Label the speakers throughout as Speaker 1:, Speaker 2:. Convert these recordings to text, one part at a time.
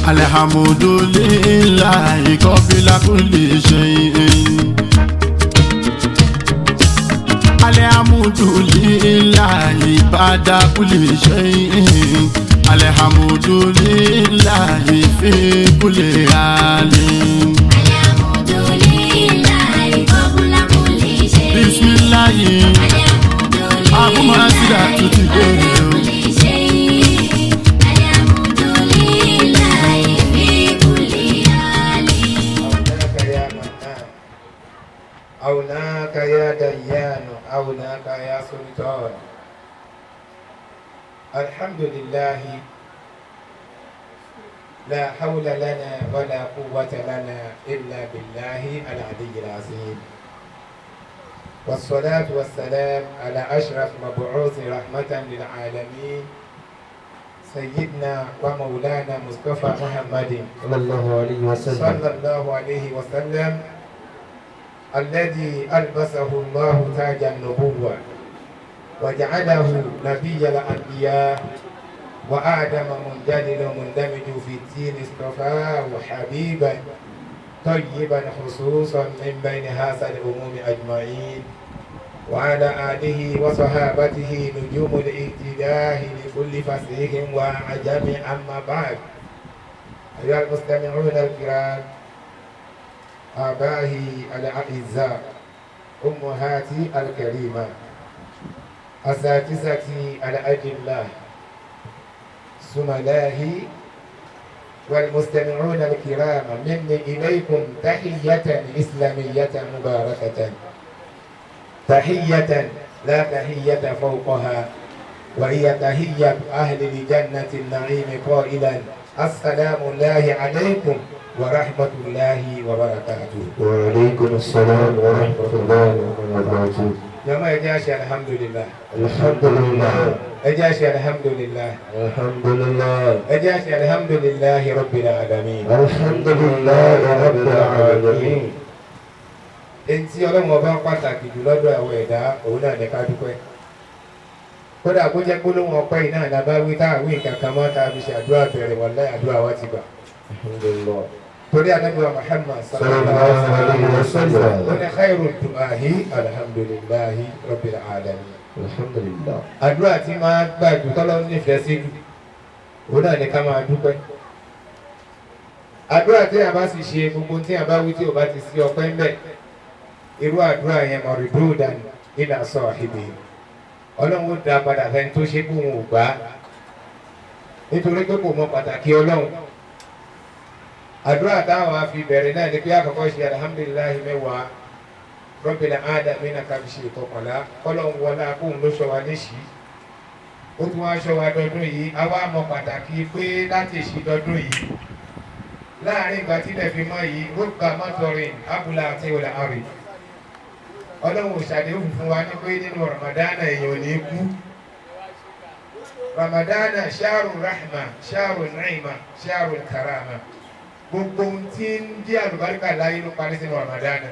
Speaker 1: alhamdulillahi qabla kulli shay'in alhamdulillahi ba'da kulli shay'in alhamdulillahi fi kulli halin alhamdulillahi qabla kulli shay'in bismillahi ahumma sida tuti dere o
Speaker 2: أوناك يا ديان أوناك يا سلطان الحمد لله لا حول لنا ولا قوة لنا إلا بالله العلي العظيم والصلاة والسلام على أشرف مبعوث رحمة للعالمين سيدنا ومولانا مصطفى محمد
Speaker 3: صلى الله عليه وسلم
Speaker 2: الذي ألبسه الله تاج النبوة وجعله نبي الأنبياء وآدم مندلل مندمج في الدين اصطفاه حبيبا طيبا خصوصا من بين هذا الأمم أجمعين وعلى آله وصحابته نجوم الاهتداء لكل فصيح وعجم. أما بعد أيها المستمعون الكرام آبائي الأعزاء أمهاتي الكريمة أساتذتي الأجلاء زملائي والمستمعون الكرام مني إليكم تحية إسلامية مباركة تحية لا تحية فوقها وهي تحية أهل الجنة النعيم قائلا السلام الله عليكم ورحمة الله وبركاته.
Speaker 3: وعليكم السلام ورحمة الله وبركاته.
Speaker 2: جماعة جاشي الحمد لله.
Speaker 3: الحمد لله.
Speaker 2: أجاشي الحمد لله.
Speaker 3: الحمد لله.
Speaker 2: أجاشي الحمد لله رب العالمين.
Speaker 3: الحمد لله رب العالمين.
Speaker 2: Enti Ọlọ́run ọba pàtàkì jù lọ́dọ̀ àwọn ẹ̀dá òun náà ní ká dúpẹ́. Kódà kó jẹ́ gbólóhùn ọpẹ́ iná ìlàbá wí táàwí kankan mọ́ tá a fi ṣàdúrà bẹ̀rẹ̀ wallahi àdúrà wa ti gbà.
Speaker 3: Alhamdulillah.
Speaker 2: Torí Ànábì wa Muhammad
Speaker 3: sallallahu alaihi wasallam.
Speaker 2: Ó ní khairu du'ahi alhamdulillahi rabbil alamin.
Speaker 3: Alhamdulillah.
Speaker 2: Àdúrà tí máa gbà jù tọ́lọ́ nífẹ̀ẹ́ sí jù òun náà ní ká máa dúpẹ́. Àdúrà tí a bá sì ṣe gbogbo tí a bá wí tí ò bá ti sí ọpẹ́ ń bẹ̀. Irú àdúrà yẹn mardudan ila sahibi. Ọlọ́run ó dá padà fẹ́ni tó ṣe kóhun ò gbà nítorí pé kò mọ pàtàkì Ọlọ́run. Àdúrà táwọn á fi bẹ̀rẹ̀ náà ni pé àkọ́kọ́ ṣe alhamdulillahi mẹ́wàá rabbil alamin ká fi ṣe ìkọkànlá Ọlọ́run wọlá kóhun ló ṣọ́ wa léṣì. Ó tún wá ṣọ́ wa dọdún yìí a wá mọ pàtàkì pé láti èṣì dọdún yìí láàrin ìgbà tí ilẹ̀ fi mọ́ yìí ó gba mọ́tọrin abúlé àti ìwòlẹ̀ àrè. Ọlọ́run ò ṣàdéhùn fún wa ní pé nínú Ramadana èèyàn ò ní kú. Ramadana ṣáàrù rahma ṣáàrù naima ṣáàrù karama. Gbogbo ohun tí ń jẹ́ àlùbáríkà láyé ló parí sínú Ramadana.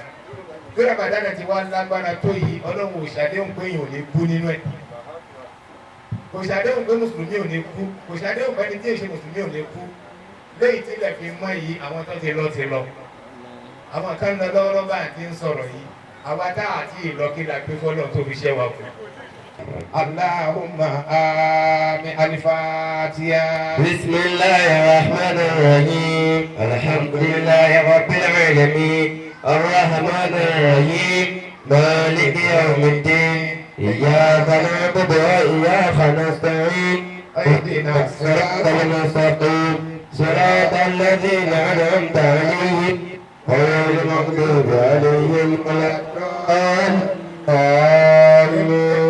Speaker 2: Bí Ramadana ti wá lágbára tó yìí Ọlọ́run ò ṣàdéhùn pé èèyàn ò ní kú nínú ẹ̀. Kò ṣàdéhùn pé mùsùlùmí ò ní kú. Kò ṣàdéhùn pé ẹni tí èṣe mùsùlùmí ò ní kú. Léyìí tí ilẹ̀ fi mọ́ yìí àwọn tó ti lọ ti lọ. Àwọn kan lọ lọ́wọ́ bá àti ń sọ̀rọ̀ yìí. Àwa tá àti ìlọ́kílà gbé fọ́lọ́ tó fi ṣẹ́ wa kù. Allahumma àmín al-Fatiha.
Speaker 3: Bismillahir Rahmanir Rahim. Alhamdulillahi Rabbil Alamin. Ar-Rahmanir Rahim. Maliki Yawmiddin. Iyyaka na'budu wa iyyaka nasta'in. Ihdinas siratal mustaqim. Siratal ladzina an'amta 'alaihim ghayril maghdubi 'alaihim waladdallin.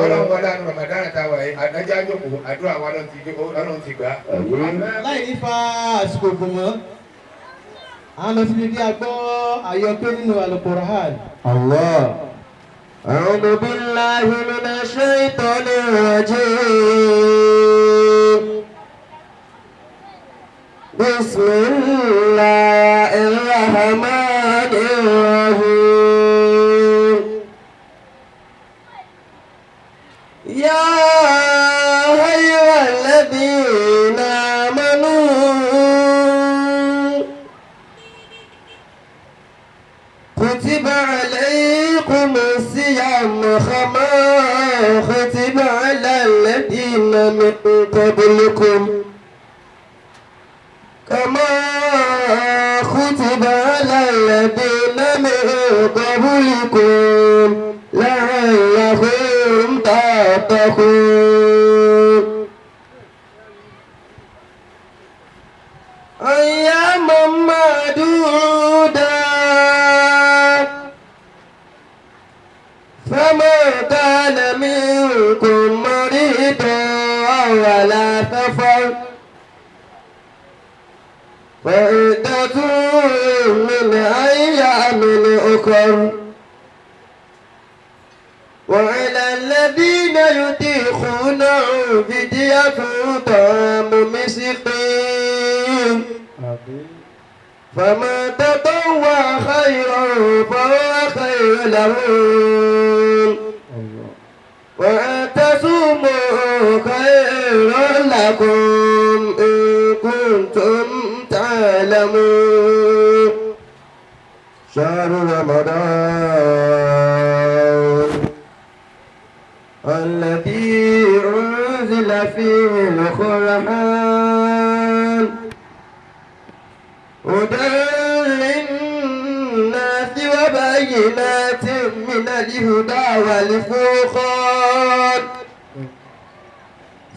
Speaker 2: Ọlọ́run wọlé àánú Ramadan táwa yìí àdájá jókòó àdúrà wa Ọlọ́run ti gbà.
Speaker 4: Láì ní fa àsìkò gbòmọ́ a lọ síbi kí a gbọ́ àyọkẹ́ nínú Al-Qur'an.
Speaker 3: Allah. A'udhu billahi minash shaitanir rajim. Bismillahir rahmanir rahim. Ya ayyuhalladhina amanu عليكم الصيام كما كتب على الذين من قبلكم كما كتب على الذين من قبلكم لعلكم تتقون أياما معدودات فمن كان منكم مريضا ولا سفر فعدة من أيام أخر وعلى الذين يطيقونه فدية طعام مسكين فمن تطوع خيرا فهو خير له وأن تصوموا خير لكم إن كنتم تعلمون شهر رمضان الذي أنزل فيه القرآن هدى للناس وبينات من الهدى والفرقان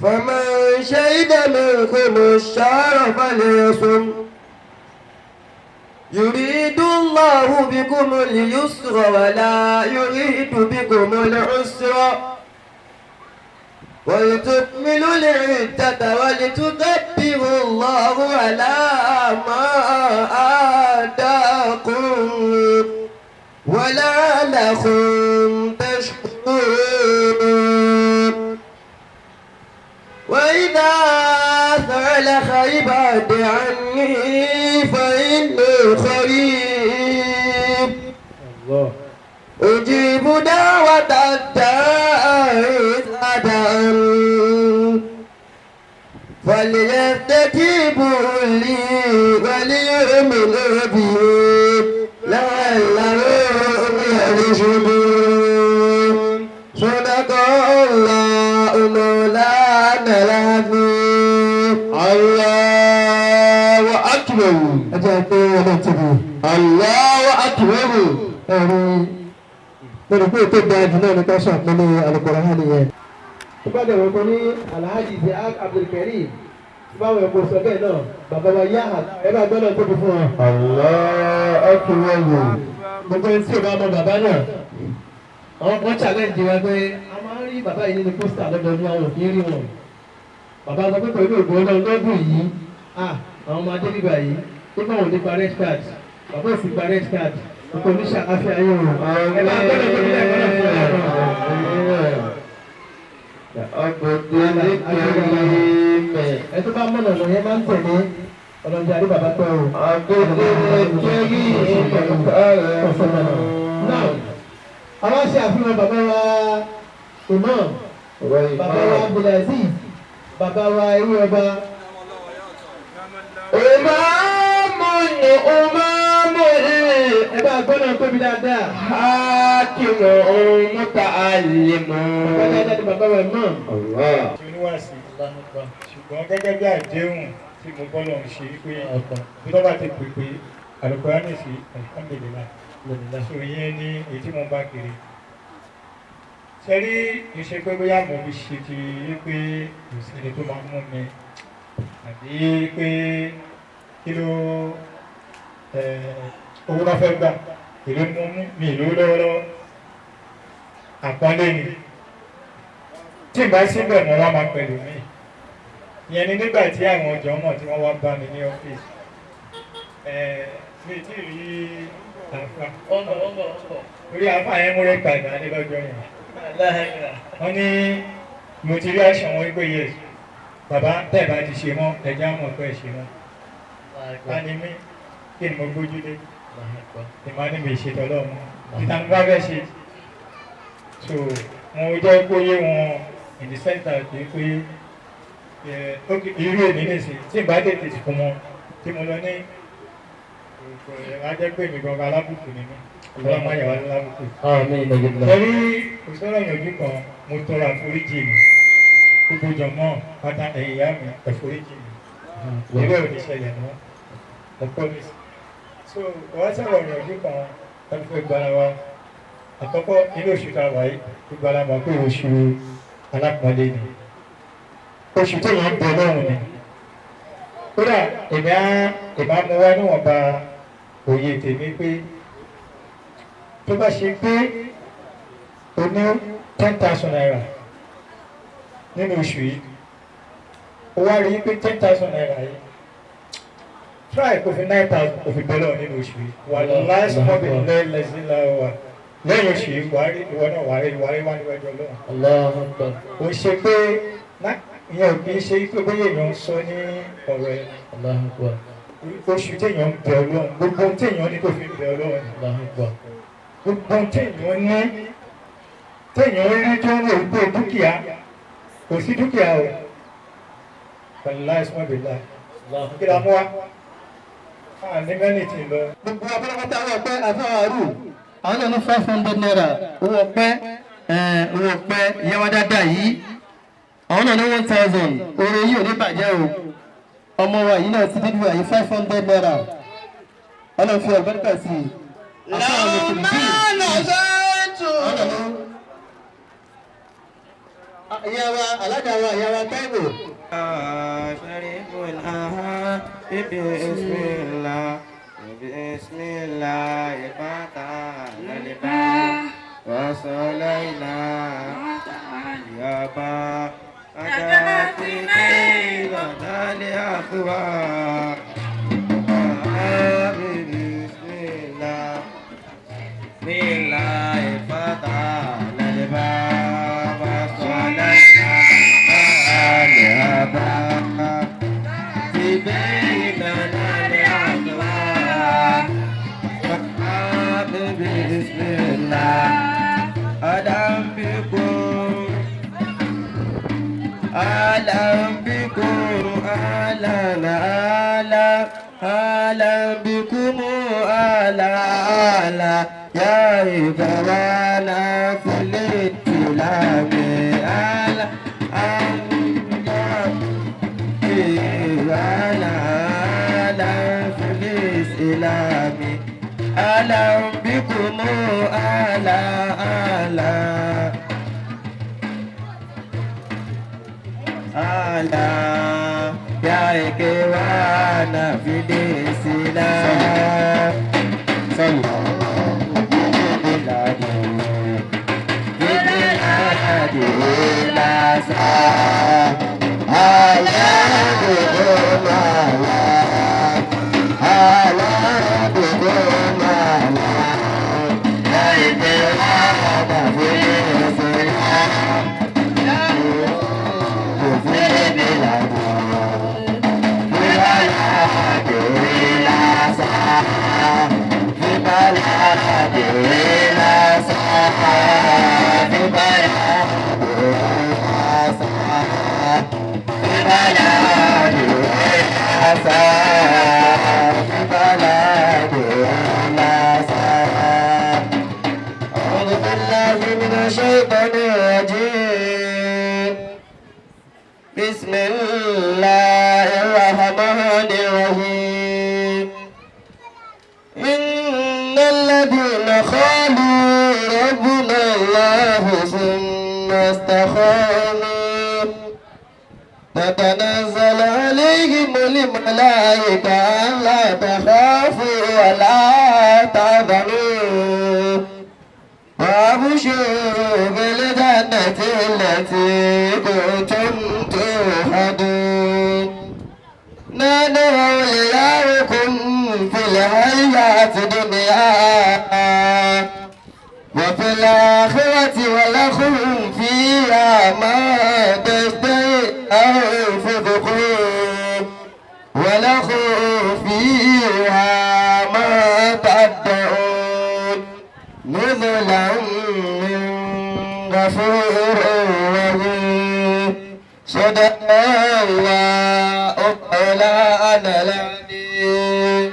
Speaker 3: فمن شهد منكم الشهر فليصم يريد الله بكم اليسر ولا يريد بكم العسر ولتكملوا العدة ولتكبروا الله على ما آتاكم ولعلكم تشكرون وإذا سألك عبادي عني فإني قريب أجيب دعوة الداعي إذا دعان فليستجيبوا لي وليؤمنوا بي لعلهم يرشدون صدق الله مولانا العظيم الله أكبر الله أكبر
Speaker 4: lórí pé tó dáa jù náà ní ká ṣàpọ́nlé Al-Qur'ani yẹn. tó bá dẹ̀rọ kan ní Alhaji Ishaq Abdulkareem tó bá wọ̀ ẹ̀kọ́ sọ bẹ́ẹ̀ náà bàbá wa yá ẹ bá gbọ́dọ̀ tóbi fún wa.
Speaker 3: Allah akbar.
Speaker 4: gbogbo ẹni tí o bá mọ bàbá náà àwọn kan challenge wa pé a máa ń rí bàbá yìí nínú pósítà lọ́dọọdún àwọn òkè rí wọn. bàbá sọ pé pẹ̀lú ògbó ọlọ́run lọ́dún yìí àwọn ọmọ adé nígbà yìí nígbà wọn nípa red card bàbá ò sì gba red card. Kò ní ṣàkàfẹ́ ayé wọn. Ẹ máa gbọ́dọ̀ tó ní ẹ̀kọ́ náà fún ẹ̀rọ.
Speaker 3: Ọgbọ̀dọ̀ ní kẹrìmẹ̀.
Speaker 4: Ẹ tó bá mọ̀nà lọ yẹn máa ń tẹ̀lé ọlọ́jà àrí bàbá pẹ́ o.
Speaker 3: Ọgbọ̀dọ̀ ní kẹrìmẹ̀.
Speaker 4: Náà, àwọn ṣe àfihàn bàbá wa Imam, bàbá wa Abdulaziz, bàbá wa Ewu Ọba. Ẹ bá gbọ́dọ̀ tóbi dáadáa.
Speaker 3: Hakimu muta'allimu.
Speaker 4: Bàbá dáadáa ni bàbá wa Imam.
Speaker 5: Tí oníwàásí ṣùgbọ́n gẹ́gẹ́ bí àdéhùn tí mo bọ́ lọ́n ṣe pé bí tó bá ti pè pé Al-Qur'ani sí alhamdulillah so ìyẹn ní èyí tí mo bá kiri. Sẹ́rí ìṣe pé bóyá mo fi ṣe ti rí pé ìṣẹ̀lẹ̀ tó máa mú mi àbí pé kí ló owó náà fẹ́ gbà èlé mú mi ìlú lọ́wọ́lọ́wọ́ àpọ́nlé ni tí ìbá síbẹ̀ mọ́ wá máa pẹ̀lú mi ìyẹn ni nígbà tí àwọn ọjọ́ mọ̀ tí wọ́n wá bá mi ní ọ́fíìsì mi tí rí àfà orí àfà yẹn mú rẹ̀ gbàgbà ní lọ́jọ́ yẹn wọ́n ní mo ti rí àṣà wọn wípé yẹ bàbá tẹ̀ bá ti ṣe mọ́ ẹ̀já mọ̀ pé ẹ̀ ṣe mọ́ ta ni mí kí ni mo gbójú lé ìmọ̀ ní mi ṣètò ọlọ́run ìta ní bá fẹ́ ṣe so mo jẹ́ kóyé wọn in the center pé irú èmi nìsín tí n bá tètè fún wọn tí mo lọ ní ajẹ́ pé mi gangan alábùkù ni mí ọlọ́run máa yà wá lábùkù.
Speaker 4: Àmín nàìjíríà.
Speaker 5: torí kò sọ̀rọ̀ ìyànjú kan mo tọrọ àforíjì mi gbogbo jọmọ́ pátá ẹ̀yà mi ẹ̀foríjì mi ìwé òní ṣẹlẹ̀ mọ́ mo promise. so wọ́n sọ̀rọ̀ ìyànjú kan wọ́n fẹ́ gbára wa àkọ́kọ́ inú oṣù tá a wáyé gbogbo alámọ̀ pé oṣù alápọ̀nlé ni oṣù tó yàn ń bọ̀ lọ́rùn ni kódà èmi á mú wá níwọ̀nba òye tèmi pé tó bá ṣe pé o ní 10,000 naira nínú oṣù yìí o wá rí pé 10,000 naira yìí try kò fi 9,000 kò fi bẹ́lọ̀ nínú oṣù yìí wà láìsí mọ́bí lẹ́lẹ́sí láwà lẹ́yìn oṣù yìí wà rí ìwọ náà wà rí wà níwájú ọlọ́run o ṣe pé ìyẹn ò kì í ṣe pé bóyá èèyàn ń sọ ní ọ̀rọ̀ ẹ̀ oṣù téèyàn ń bẹ ọlọ́run gbogbo téèyàn ní kò fi bẹ ọlọ́run gbogbo téèyàn ní téèyàn rí tó ń rò pé dúkìá kò sí dúkìá o pẹ̀lú láìsí mọ́bí láì kí la mú wa ní mẹ́nìtì lọ.
Speaker 4: gbogbo abúlé àwọn ọpẹ àfáàrù àwọn náà ní 500 naira owó ọpẹ ìyẹn wá dáadáa yìí àwọn náà ní 1,000 oore yìí ò ní bàjẹ́ o ọmọ wa yìí náà ti dídú àyè 500 naira ọlọ́run fi ọ̀gbẹ́dẹ́gbà sí i. ìyá wa alága wa ìyá wa Táíwò.
Speaker 3: بسم الله فتحنا الباب وصلينا يا با أتاتي كيف الأخبار بسم الله بسم الله فتحنا الباب وصلينا يا با بسم الله ألم بكم ألم بكم ألم بكم ألا يا إخوانا في الإسلام ألم بكم ألا يا إخوانا في الإسلام صلى أعوذ بالله من الشيطان الرجيم بسم الله الرحمن الرحيم إن الذين قالوا ربنا الله ثم استقاموا تتنزل عليهم الملائكة ألا تخافوا ولا تحزنوا وابشروا بالجنة التي كنتم توعدون ندعو أولياءكم في الحياة الدنيا وفي الآخرة ولكم فيها ما تشتهي أنفسكم ولكم فيها ما تدعون نزلا من غفور رحيم صدق الله مولانا العظيم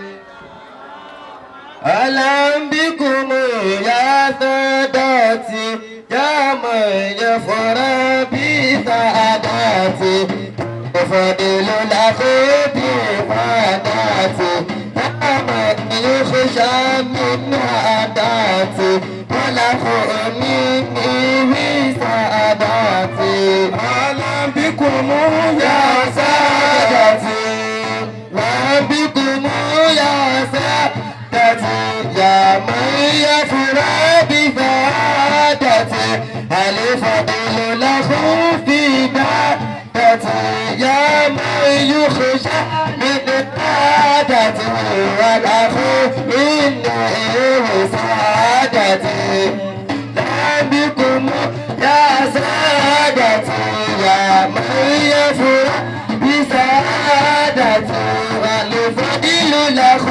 Speaker 3: أهلا بكم يا سادتي يا من يفرح بسعادتي بفضل الأخ بفاداتي يا من يخشى من عاداتي والأخ مني بسعادتي أهلا بكم يا سادتي بكم يا سادتي يا من يفرح بسعادتي الفضل له في دادتي يا من يخشى من عادتي والأخ مني وسعادتي لا بكم يا سادتي يا من يفرح بسعادتي والفضل له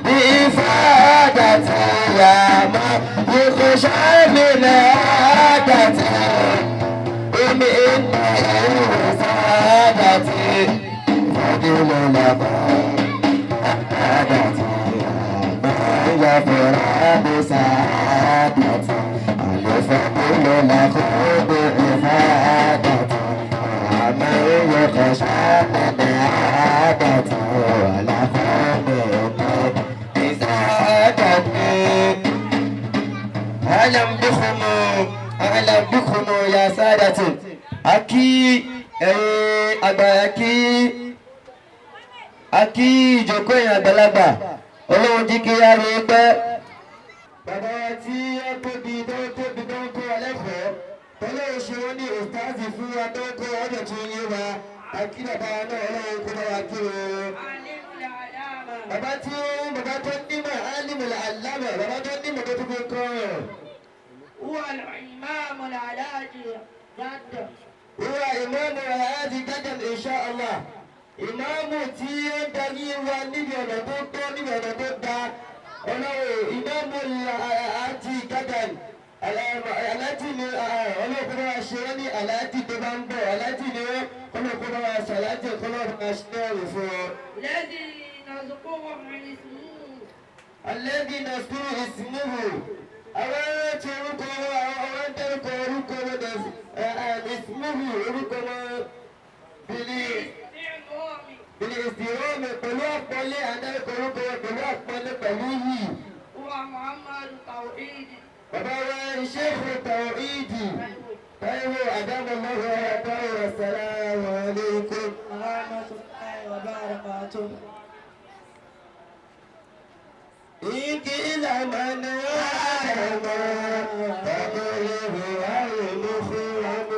Speaker 3: بإفادتي يا من يخشى من عادتي ومن سعادتي فضل له عادتي من يفرح بسعادتي الفضل له بإفادتي من يخشى من عادتي ولا خوف بسعادتي أهلا بكم يا سادتي أكي أكي ìjókòó èèyàn àgbàlagbà Ọlọ́run jí kí á rí pẹ́. Bàbá wa tí ó tóbi tó ń kó wa lẹ́kọ̀ọ́ tọ́lọ́run ṣe wọ́n ní òstáàzì fún wa tó ń kó ọjọ́ tó ń yé wa àkí bàbá náà Ọlọ́run kó bá wa kí o. Bàbá tó nímọ̀ alimul allama bàbá tó nímọ̀ tó tóbi kan.
Speaker 6: هو الإمام العلاجي جدا
Speaker 3: هو إمام العلاجي جدا إن شاء الله. Ìmáàmù tí ó darí wa níbi ọ̀nà tó tọ́ níbi ọ̀nà tó da Ọlọ́run ìmáàmù àti gádàn aláàtì ni ọlọ́kùnrin wa ṣe wọ́n ní aláàtì tó bá ń bọ̀ aláàtì ni ọlọ́kùnrin wa ṣàlájì ọlọ́kùnrin wa ṣe náà rò fún ọ.
Speaker 6: الذي نذكره من اسمه
Speaker 3: الذي نذكر اسمه àwọn tí orúkọ àwọn dárúkọ orúkọ wọn ismuhu orúkọ wọn bìlì ìsìnrọ́ọ̀mù pẹ̀lú àpọ́nlé àdárúkọ orúkọ wọn pẹ̀lú àpọ́nlé pẹ̀lú yìí.
Speaker 6: هو محمد توحيد
Speaker 3: bàbá wa Sheikh Tawhid Táíwò àdámọ̀lọ́wọ́ àdáwọ̀ assalamu alaikum.
Speaker 6: ورحمة الله وبركاته.
Speaker 3: إكل من عالم تبلغ المخرم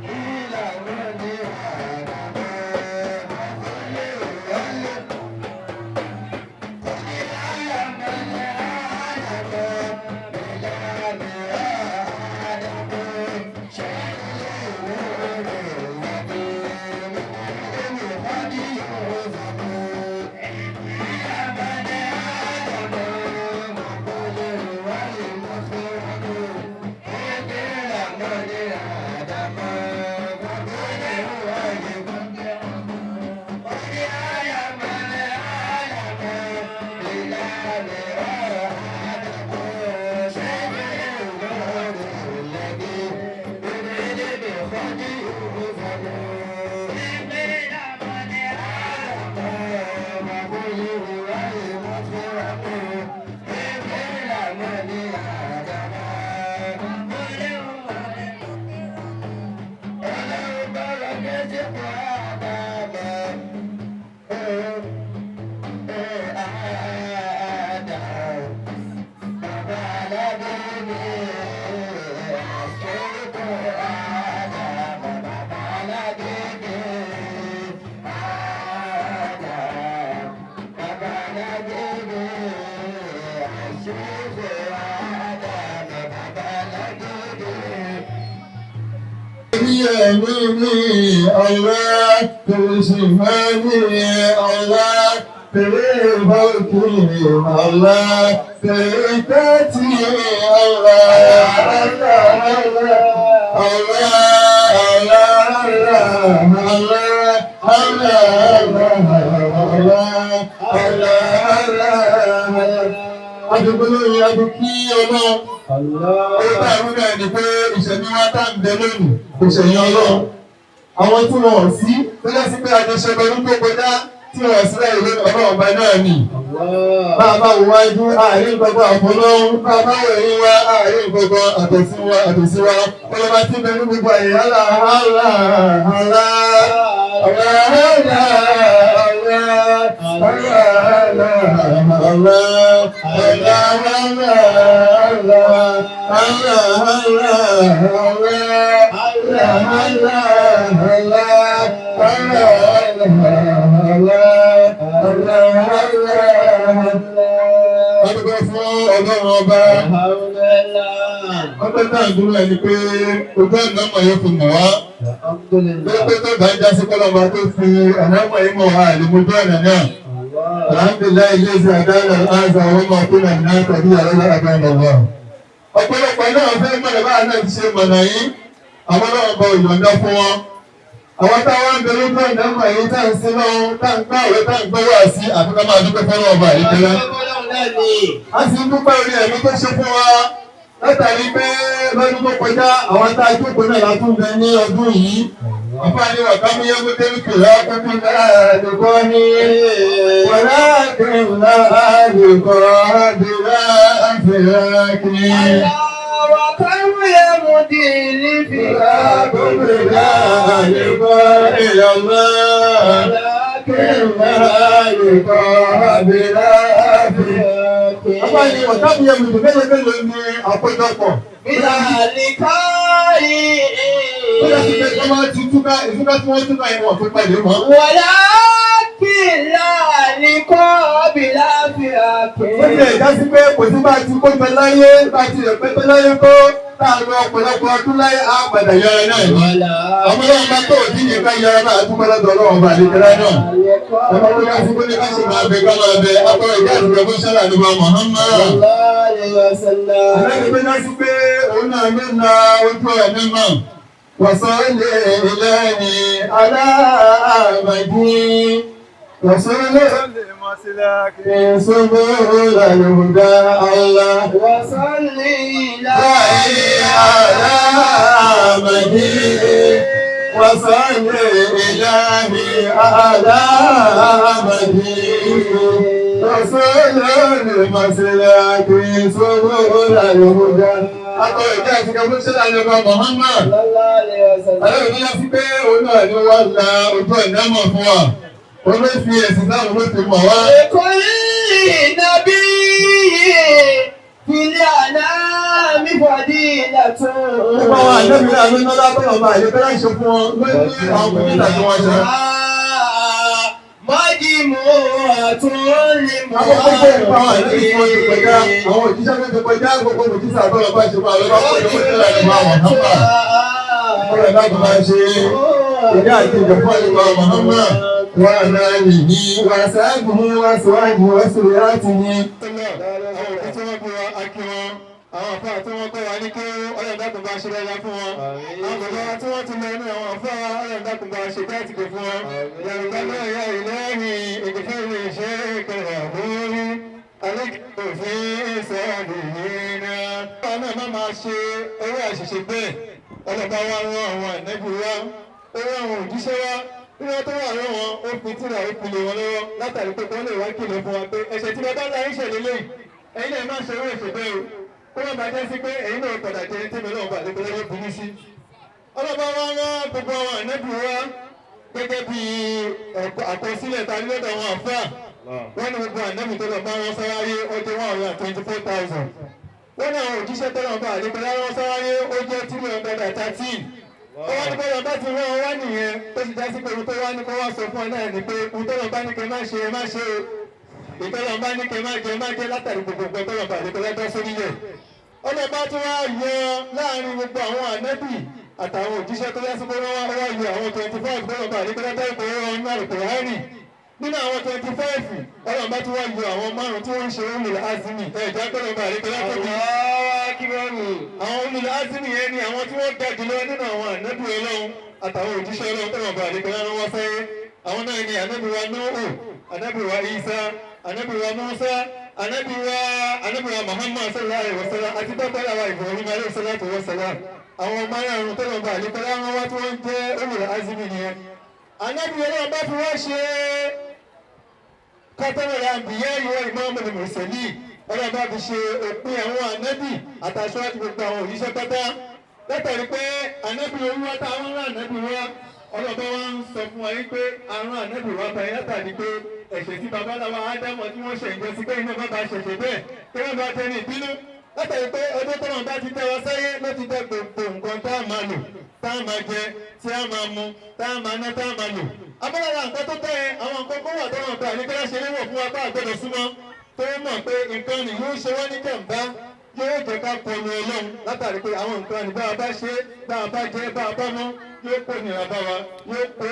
Speaker 3: إلى من عالم
Speaker 7: يميني الله تسمعني الله تفوقي الله تأتي الله الله adúgbò lórí adú kí ọlọ́run. Ó bá àwọn náà ní pé ìṣẹ̀mí wa tá ń bẹ lónìí kò ṣẹ̀yìn ọlọ́run. Àwọn tí wọ́n sí tó yẹ sí pé àjọṣe pẹ̀lú tó kọjá tí wọ́n sí láì lónìí ọlọ́run ọba náà nì. Bàbá wo wájú àárín gbogbo àfọlọ́run, bàbá wo ẹ̀yìn wa àárín gbogbo àtẹ̀síwá. Ọlọ́ba tí bẹ ní gbogbo àyè Ọdún fún ọlọ́run ọba. Ọdún náà dúró ẹni pé ojú ọ̀nà ọmọ yóò fi mọ̀ wá. Lọ́pẹ́ tó bá já sí kọ́lọ́mọ tó fi ọ̀nà ọmọ yìí mọ̀ wá àlèmójú ọ̀nà náà. Alhamdulillah ilé ìṣẹ́ àdáyà láàzà àwọn ọmọ ọkùnrin àti náà tàbí àlọ́lá àgbàmọ̀ wà. Ọ̀pọ̀lọpọ̀ náà fẹ́ mọ̀nà bá náà ti ṣe mọ̀nà yìí. Àwọn náà bọ ìyọ̀ǹda fún wọn. Àwọn táwọn ń bẹ lójú ọ̀nà ọmọ yìí tá ń sí lọ́wọ́, tá ń gbá òwe, tá ń gbọ́ wá sí àfikà máa dúpẹ́ fọ́nà ọba àyíkẹ́lá. A sì ń dúpẹ́ orí ẹ̀mí tó ṣe fún wa látàrí pé lọ́dún tó kọjá àwọn tá a jókòó náà látún bẹ ní ọdún yìí. Àfáàní wà ká mú yẹ́gbó tẹ́lú kìlá kúkú láàdùkọ́ ní wọ̀lá kìlá àdùkọ́ àdùrá àfẹ́rákì. Wà ká mú yẹ́gbó tẹ́lú kìlá kúkú láàdùkọ́ ìlọ́lá kìlá àdùkọ́ àdùrá àfẹ́rákì. Àfáàní wà ká mú yẹ́gbó tẹ́lú ní àpéjọpọ̀. Ìlànìkọ́ yìí. Ó yẹ kí ẹgbẹ́ máa ti túká ìfúnká tí wọ́n túká ìwọ̀n tó pàdé mọ́. Wọ̀lá kìlá nìkọ́ bìlá fi àkè. Ó ti ẹ̀dá sí pé kò sí bá ti kó pẹ́ láyé, bá ti rẹ̀ pẹ́ láyé kó láàrin ọ̀pọ̀lọpọ̀ ọdún láyé á padà yọra náà ní. Àwọn ọlọ́run bá tó òdí yẹn ká yọra náà túbọ̀ lọ́dọ̀ ọlọ́run bá lè tẹ́lá náà. Ọmọ tó ká sí pé ní ká sì máa bẹ ká máa bẹ akọ́rọ̀ ìjà àti ìjọba ṣẹlẹ̀ àdúgbò Muhammad. Àlẹ́ ìgbẹ́ náà sí pé òun náà ní na ojú ẹ̀ mímọ́. وصل إلهي على أمدي وصل في سبل الهدى الله وصل إلهي على أمدي وصل إلهي على أمدي وصل المسلك في سبل الهدى Akọ̀ ìjẹ́ àti kẹfún sílẹ̀ ní ọba Muhammad. Àlẹ́ ìdíyà sí pé òun náà ni wọ́n la ojú ìdámọ̀ fún wa. Wọ́n ló fi ẹ̀sìn náà ló fi mọ̀ wá. Èkó yìí nàbí fìlẹ̀ àná mi fàdí ìlàtọ̀. Nípa wa àjẹ́bí náà ló náà lábẹ́ ọba àyẹ̀kẹ́lá ìṣe fún wọn lórí àwọn kòmítà tí wọ́n ṣe. Májìmú àtúnlẹ̀mú àtúnlẹ̀. Àwọn òjíṣẹ́ tó ti kọjá gbogbo òjíṣẹ́ àtọ́lọ́ bá ṣe máa lọ́wọ́ pẹ̀lú ìpínlẹ̀ ìlú àwọn nọ́mbà. Ọ̀rẹ́ láti máa ṣe ìdí àti ìjọpọ̀ ìlú àwọn nọ́mbà. Wọ́n náà lè ní wọ́n sáàgùn wọ́n síwájú wọ́n sì rí láti ní. Àwọn òjíṣẹ́ wọn bí wọn á kí wọn. Àwọn àfáà tí wọ́n kọ́ wa ní kí ọ̀rẹ́ dákun bá ṣe lẹ́yà fún wọn. Àwọn bàbá tí wọ́n ti lọ ní àwọn àfáà ọ̀rẹ́ dákun bá ṣe dáàtì kò fún wọn. Yàrá náà yà ìlẹ́yìn ìgbésẹ̀ lè ṣe ìkẹrẹ àbúrú. Alẹ́kọ̀ọ́ fi ìṣẹ́lẹ̀ yìí náà. Àwọn náà má máa ṣe owó àṣìṣe bẹ́ẹ̀. Ọlọ́ba wa rán àwọn ànẹ́bí wa. Ó rán àwọn òjíṣẹ́ wa. Bí wọ́n tó wà rán wọn, ó fi tíra ó pilẹ̀ wọn lọ́wọ́ látàrí pé kí wọ́n lè wá kìlọ̀ fún wa pé ẹ̀ṣẹ̀ tí bàbá ńlá ń ṣẹlẹ̀ lẹ́yìn. Ẹ̀yin náà má ṣe owó ẹ̀ṣẹ̀ bẹ́ẹ̀ o. Kó má bàjẹ́ sí pé ẹ̀yin náà padà jẹ́ tí mi náà bà lẹ́gbẹ̀ẹ́ lọ́wọ́ burú sí. Ọlọ́ba wa rán gbogbo àwọn ànẹ́bí wa gẹ́gẹ́ bí àkọsílẹ̀ ta lọ́dọ̀ àwọn àfáà. Wọ́n ní gbogbo ànẹ́bí tó lọ bá wọn sáráyé ó jẹ́ 124,000. Wọ́n ní àwọn òjíṣẹ́ tó lọ bá lẹ́gbẹ̀ẹ́ wọn sáráyé ó jẹ́ 313. Ọwọ́ ní bọ́lá bá ti rán ọ wá nìyẹn tó ti já sí pé ohun tó wá ní kó wá sọ fún ọ náà ni pé ohun tó lọ bá ní kẹ má ṣe ẹ má ṣe o. Ìtọ́lọ̀ bá ní kẹ má jẹ látàrí gbogbo nǹkan tó lọ bá lẹ́gbẹ̀ẹ́ lọ́dọ́ sórí yẹ̀. Ọlọ́ba tí wọ́n yọ láàrin gbogbo àwọn ànẹ́bì àtàwọn òjíṣẹ́ tó yá sí pé wọ́n wá yọ àwọn 25 tó lọ bá lẹ́gbẹ̀ẹ́ lọ́dọ́ ìpòwọ́ ní àlùkùránì. Nínú àwọn 25 ọlọ́ba tí wọ́n yọ àwọn márùn-ún tí wọ́n ń ṣe ulul azmi ẹ̀já tó lọ bá lẹ́gbẹ̀ẹ́ lọ́dọ́ àwọn ulul azmi yẹn ni àwọn tí wọ́n ga jùlọ nínú àwọn ànẹ́bì Ọlọ́run àtàwọn òjíṣẹ́ Ọlọ́run tó lọ bá lẹ́gbẹ̀ẹ́ lọ́dọ́ wọn fẹ́. Àwọn náà ni ànẹ́bì wa Nuhu, ànẹ́bì wa Isa, ànẹ́bì wa Musa,
Speaker 5: anabi wa Muhammad sallallahu alaihi wasallam àti bàbá wa Ibrahim alayhi salatu wasalam àwọn ọmọ márùn-ún tó lọ bá àlékọ́lá wọn wá tí wọ́n jẹ́ ulul azmi nìyẹn. anabi ọlọ́run bá fi wá ṣe kátàmọ̀lá àbíyá ìwọ imamul mursalin ọlọ́run bá fi ṣe òpin àwọn anabi àtàṣọ àti gbogbo àwọn òṣìṣẹ́ pátá látàrí pé anabi olúwa táwọn rán anabi wa ọlọ́ba wa ń sọ fún wa yìí pé àrùn anabi wa bá yẹn látàrí pé ẹ̀ṣẹ̀ tí babaláwa ádámọ̀ tí wọ́n ṣe ń jẹ sí pé iná bá ba ṣẹ̀ṣẹ̀ bẹ́ẹ̀ kí wọ́n bá tẹni ìbínú látàrí pé ọdún tó wọn bá ti tẹ́ wa sáyé ló ti dẹ gbogbo nǹkan tá a máa lò tá a máa jẹ tí a máa mu tá a máa ná tá a máa lò. abọ́lára nǹkan tó tẹ́ ẹ àwọn nǹkan kó wà tọ́wọ́n bá ní kíláṣẹ́ léwọ̀ fún wa bá àgbẹ̀dọ̀ súnmọ́ tó mọ̀ pé nǹkan ni yóò ṣe wọ́n ní jàǹbá yóò jẹ́ ká kọlu ọlọ́run látàrí pé àwọn nǹkan ni bá a bá ṣe bá a bá jẹ bá a bá mọ́ yóò kó ìnira bá wa yóò kó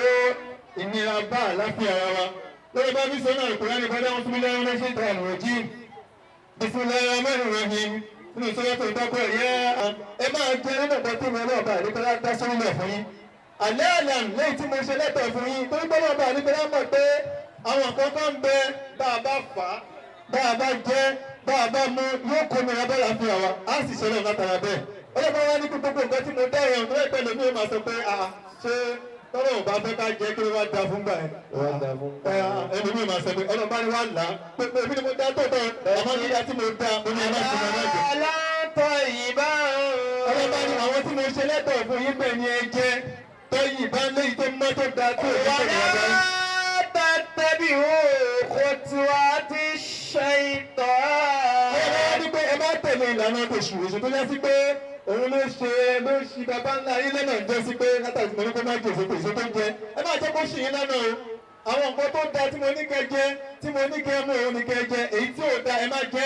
Speaker 5: ìnira bá àláfíà ara wa. lórí bá bí sọ́nà ìkùrá ní bọ́dá wọn fún mi lẹ́yìn ránṣẹ́ ìta àrùn jí bismillahir rahmanir rahim nínú sọ́dọ̀ tó dákọ̀ yẹ ẹ máa jẹ nínú ọ̀pọ̀ tí mo náà bá àdékọ́lá dá sórí lẹ̀ fún yín. àlẹ́ àlà lẹ́yìn tí mo ṣe lẹ́tọ̀ fún yín torí pé náà bá àdékọ́lá mọ̀ pé àwọn nǹkan kan ń bẹ bá a bá fà á bá a bá jẹ bá a bá mú yóò kó mi abẹ́rẹ́ àfihàn wa á sì ṣẹlẹ̀ látara bẹ́ẹ̀. ọlọ́pàá wa ní gbogbo nǹkan tí mo dá ẹ̀yàn tó ẹ̀pẹ́ lómi máa sọ pé ṣé tọ́lọ̀ ò bá fẹ́ ká jẹ́ kí ló wá da fún gbà ẹ̀. ẹni mi máa sọ pé ọlọ́pàá ni wà á là á pé èmi ni mo dá tó tán àmọ́ nígbà tí mo dá mo ní ẹ má ṣe máa má jẹ.
Speaker 3: aláǹtọ̀ yìí bá
Speaker 5: ọlọ́pàá ni àwọn tí mo ṣe lẹ́tọ̀ fún yín bẹ́ẹ̀ ni ẹ jẹ́ tọ́yìn bá léyìí tó mọ́ tó da tó
Speaker 3: khutuwati shaytan.
Speaker 5: ọlọ́pàá ní pé ẹ má tẹ̀lé ìlànà oṣù oṣù tó yẹ sí pé òun ló ṣe bàbá ńlá yín lẹ́nà jẹ́ sí pé látàrí tí mo ní kó má jẹ èso tó ń jẹ ẹ má jẹ́ kó ṣì yín lánàá o àwọn nǹkan tó da tí mo ní kẹ́ jẹ tí mo ní kẹ́ mú òun ní kẹ́ jẹ èyí tí ò da ẹ má jẹ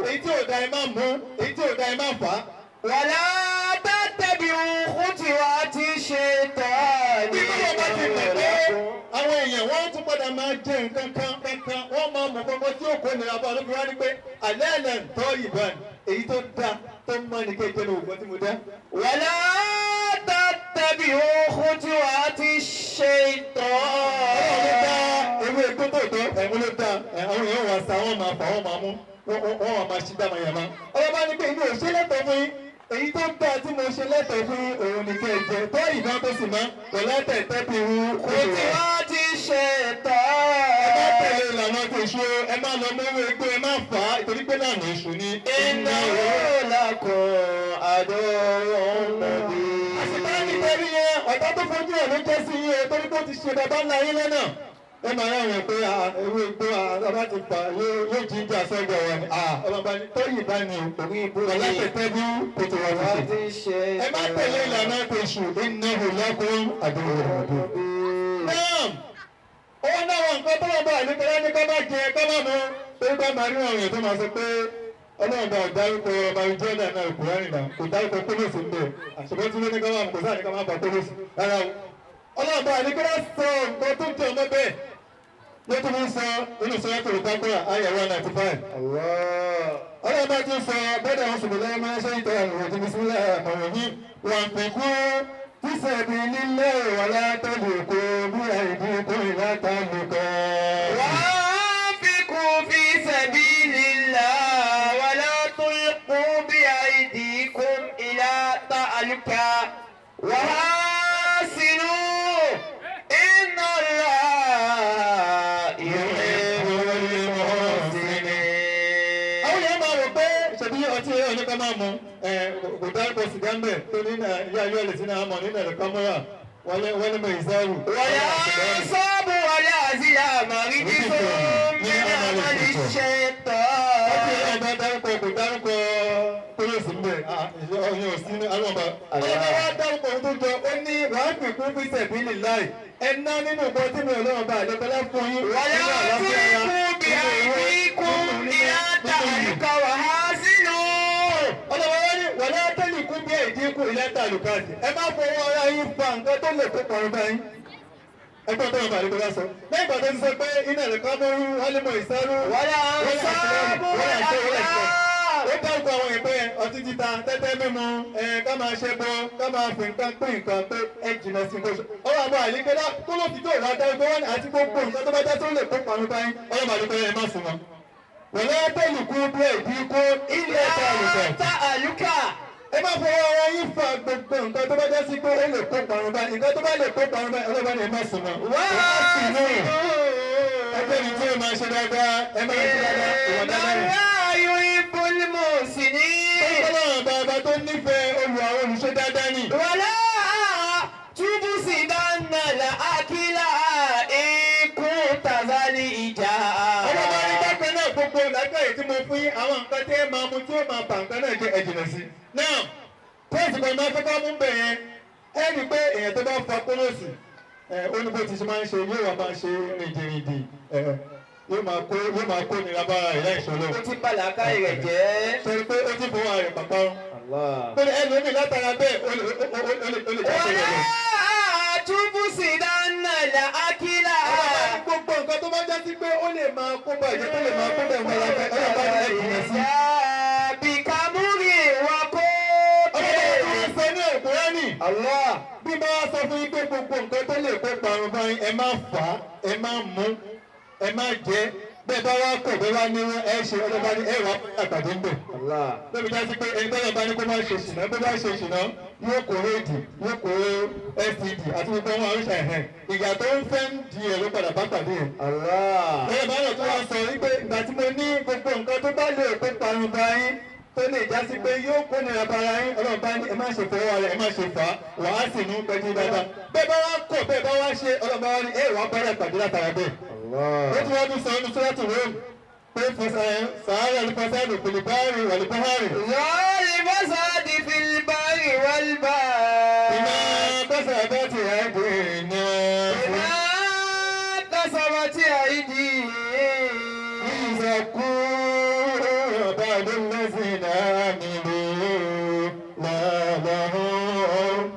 Speaker 5: èyí tí ò da ẹ má mú èyí tí ò da ẹ má fà á.
Speaker 3: wala tattabi'u khutuwati shaytan.
Speaker 5: bí wọ́n bá ti mọ̀ pé àwọn èèyàn wọ́n tún padà máa jẹ nǹkan kan wọ́n máa mọ̀ kankan tí ó kó nira bá olóbi wá ní pé alẹ́ ẹ̀ ń tọ́ ìbọn èyí tó da tó mọ́ ní kéjẹ ní òògùn tí mo dá.
Speaker 3: wala tattabi'u khutuwati shaytan.
Speaker 5: ọlọ́run ló dá ewé egbò tó tọ́ ẹ̀mú ló dá àwọn èèyàn wà sá wọ́n máa fà wọ́n máa mú wọ́n wà máa ṣí dáma yàmá. ọlọ́ba ní pé inú òṣè lẹ́tọ̀ fún yín èyí tó dá tí mo ṣe lẹ́tọ̀ fún yín òun ní kéjẹ tó ìbọn tó sì máa pẹ̀lú ẹ̀tẹ̀ bí irú
Speaker 3: khutuwati shaytan.
Speaker 5: ẹ má tẹ̀lé ìlànà tó ṣe ẹ má lọ mọ́wé egbò ẹ má fà á ìtorí pé lànà èṣù ni.
Speaker 3: innahu lakum aduwwun mubin.
Speaker 5: àṣìbá nítorí yẹn ọ̀tá tó fojú ẹ̀ ló jẹ́ sí yẹn torí pé ó ti ṣe bàbá ńlá yín lẹ́nà. ẹ máa rà wọ́n pé ewé igbó ọba ti fà yóò jíjà sọ́gbọ̀ wọn ni ọlọ́ba ní tóyìn bá ní orí ibú ọlọ́tẹ̀tẹ̀ bí kòtò wọn ti ṣe. ẹ má tẹ̀lé ìlànà èṣù innahu lakum aduwwun mubin. náà ó náwọn nǹkan tó wọ́n bá àlékọ́lá ní ká má jẹ ká má mú torí bá máa rí àwọn èèyàn tó máa sọ pé ọlọ́run bá dárúkọ ọba ìjọ́dá náà kùránì náà kò dárúkọ kólóòsì ń bẹ̀ àṣùgbọ́n tí ló ní ká máa kò sáà ní ká máa bá kólóòsì rárá o. ọlọ́run bá àlékọ́lá sọ nǹkan tó jẹ ọmọ bẹ́ẹ̀ ló tún ń sọ inú sọ́yà tó lè dákúrà ayé 195. ọlọ́run bá tún sọ bẹ́ẹ̀ àwọn ṣùgbọ́n lẹ́yìn máa ń ṣe ìtọ́ àwọn òjì bísímílà àwọn yìí wọ́n fi kú fi sabilillahi wala tulqu bi aydikum ila tahluka.
Speaker 3: وأنفقوا في سبيل الله ولا تلقوا بأيديكم إلى تهلكة وأحسنوا إن الله يحب المحسنين.
Speaker 5: àwọn yẹn máa rò pé ṣèbí ọtí ọ̀nìkà máa mú kò dárúkọ sìgá ń bẹ̀ tó ní ilé ayé ọ̀lẹ̀ sínú àmọ́ nínú ẹ̀rọ kámẹ́rà wọlé mọ ìzáàrù.
Speaker 3: والأنصاب والأزلام رجس من عمل الشيطان.
Speaker 5: ọtí ọba dárúkọ kò dárúkọ kólóòsì ń bẹ̀ ọyàn òsínú alọ́ba. ọlọ́ba wa dárúkọ ohun tó jọ ó ní ràápì kún fi sabilillah ẹ ná nínú nǹkan tí mi ò lọ́wọ́ bá àdébọ́lá fún yín.
Speaker 3: ولا تلقوا بأيديكم إلى التهلكة وأحسنوا.
Speaker 5: ọlọ́wọ́ wá ní wọlé tẹ́lẹ̀ kún bí ìdínkù ilẹ̀ tàlùkàtì ẹ má fọwọ́ ara yín fa nǹkan tó lè kó pọ̀rọ̀ báyìí. ẹgbẹ́ tó ń bá àdébọ́lá sọ lẹ́yìn ìgbà tó ti sọ pé iná rẹ̀ ká mọ́rú wálímọ̀ ìsárú.
Speaker 3: والأنصاب والأزلام.
Speaker 5: ó dárúkọ àwọn ìpẹ́ ọtí títa tẹ́tẹ́ mímu ká máa ṣe bọ́ ká máa fi nǹkan pín nǹkan pé ẹ jìnnà sí nǹkan oṣù. ọwọ́ àbọ̀ àlékẹ́lá tó ló fi tó ìwà dárúkọ wọn àti gbogbo nǹkan tó bá já tó lè kó pọ̀rọ̀ báyìí ọlọ́mọ àdúgbò ẹ má sùn wọn.
Speaker 7: wọ́n lọ́wọ́ tẹ̀lé kú bí ẹ̀dí kó ilé ẹ̀ka àlùkò.
Speaker 3: ta àlùkà.
Speaker 7: ẹ má fọwọ́ ara yín fa gbogbo nǹkan tó bá jẹ́ sí pé ó lè kó parun bá nǹkan tó bá lè kó parun bá ọlọ́ba ni ẹ má sùn mọ́.
Speaker 3: wá
Speaker 7: ẹgbẹ́ mi tí ó máa ṣe dáadáa ẹ máa ṣe dáadáa ìwà dáadáa rẹ̀.
Speaker 3: ayọ̀ ìbólímọ̀ sí ní.
Speaker 7: ọlọ́run bàbá tó nífẹ̀ẹ́ àwọn olùṣe dáadáa ni.
Speaker 3: wàlá túbú sí dáná là ákílà ikú tàzálì ìjà.
Speaker 7: ọlọ́ba ní bákan náà gbogbo làákàyè tí mo fún yín àwọn nǹkan tí ẹ máa mu tí ó máa bà nǹkan náà jẹ́ ẹ jìnnà sí. náà pẹ́ẹ́sì kan máa fẹ́ ká mú bẹ̀ yẹn ẹ rí i pé èèyàn tó bá fa kólóòsì ó ní bó ti ṣe máa ń ṣe yóò wá máa ṣe rìndìrìndì yóò máa kó nira bára rẹ̀ láì ṣọlọ.
Speaker 3: ó ti balà káyì rẹ̀ jẹ́.
Speaker 7: sọ pé ó ti fọwọ́ rẹ̀ pàpà rún. pé ẹlòmíì látara bẹ́ẹ̀ ó lè jáde rẹ̀ lọ.
Speaker 3: túbú sí dáná là ákílà.
Speaker 7: gbogbo nǹkan tó bá já sí pé ó lè máa kó bàjẹ́ tó lè máa kó bẹ̀ wọ́n lábẹ́ ọlọ́ba ní ẹ̀jìnà sí.
Speaker 3: bìkàmúrì wà kó
Speaker 7: ọlọ́ba tó ń sọ ní Al-Qur'ani. bí bá wá sọ fún yín pé gbogbo nǹkan tó lè kó parun báyìí ẹ má fà á ẹ má mú ẹ má jẹ bẹ́ẹ̀ bá wá kọ̀ bẹ́ẹ̀ wá ní ẹ ṣe ọlọ́ba ní ẹ wà àpàdé ń bẹ̀. lóbi já sí pé ẹni tó lọ́ba ní kó má ṣe ṣìnà bó bá ṣe ṣìnà yóò kó rédì yóò kó STD àti gbogbo àwọn àrùn ẹ̀hẹ̀ ìgbà tó ń fẹ́ ń di ẹ̀ ló padà bá pàdé ẹ̀. bẹ́ẹ̀ bá lọ tó wá sọ wípé ìgbà tí mo ní gbogbo nǹkan tó bá lè kó parun báyìí tó lè já sí pé yóò kó nira bara yín ọlọ́run bá ní ẹ má ṣe fọwọ́ rẹ̀ ẹ má ṣe fà á wàá sì nú pẹ́jú dáadáa bẹ́ẹ̀ bá wá kọ̀ bẹ́ẹ̀ bá wá ṣe ọlọ́run bá wá ní ẹ wàá bára pàdé látara bẹ́ẹ̀. ó ti wọ́n tún sọ ọ́nù sọ́dọ̀ tó wọ́n pé sàárà lùpàṣẹ́dù fìlìbárì wàlùbáhárì.
Speaker 3: lọ́ọ̀lì bọ́sàdì fìlìbárì wàlùbáhárì.
Speaker 7: iná bọ́sà bá ti àìdè ní
Speaker 3: iná kásàbà tí àìdí.
Speaker 7: ìzàkú بعد الذين عملوا لا لهم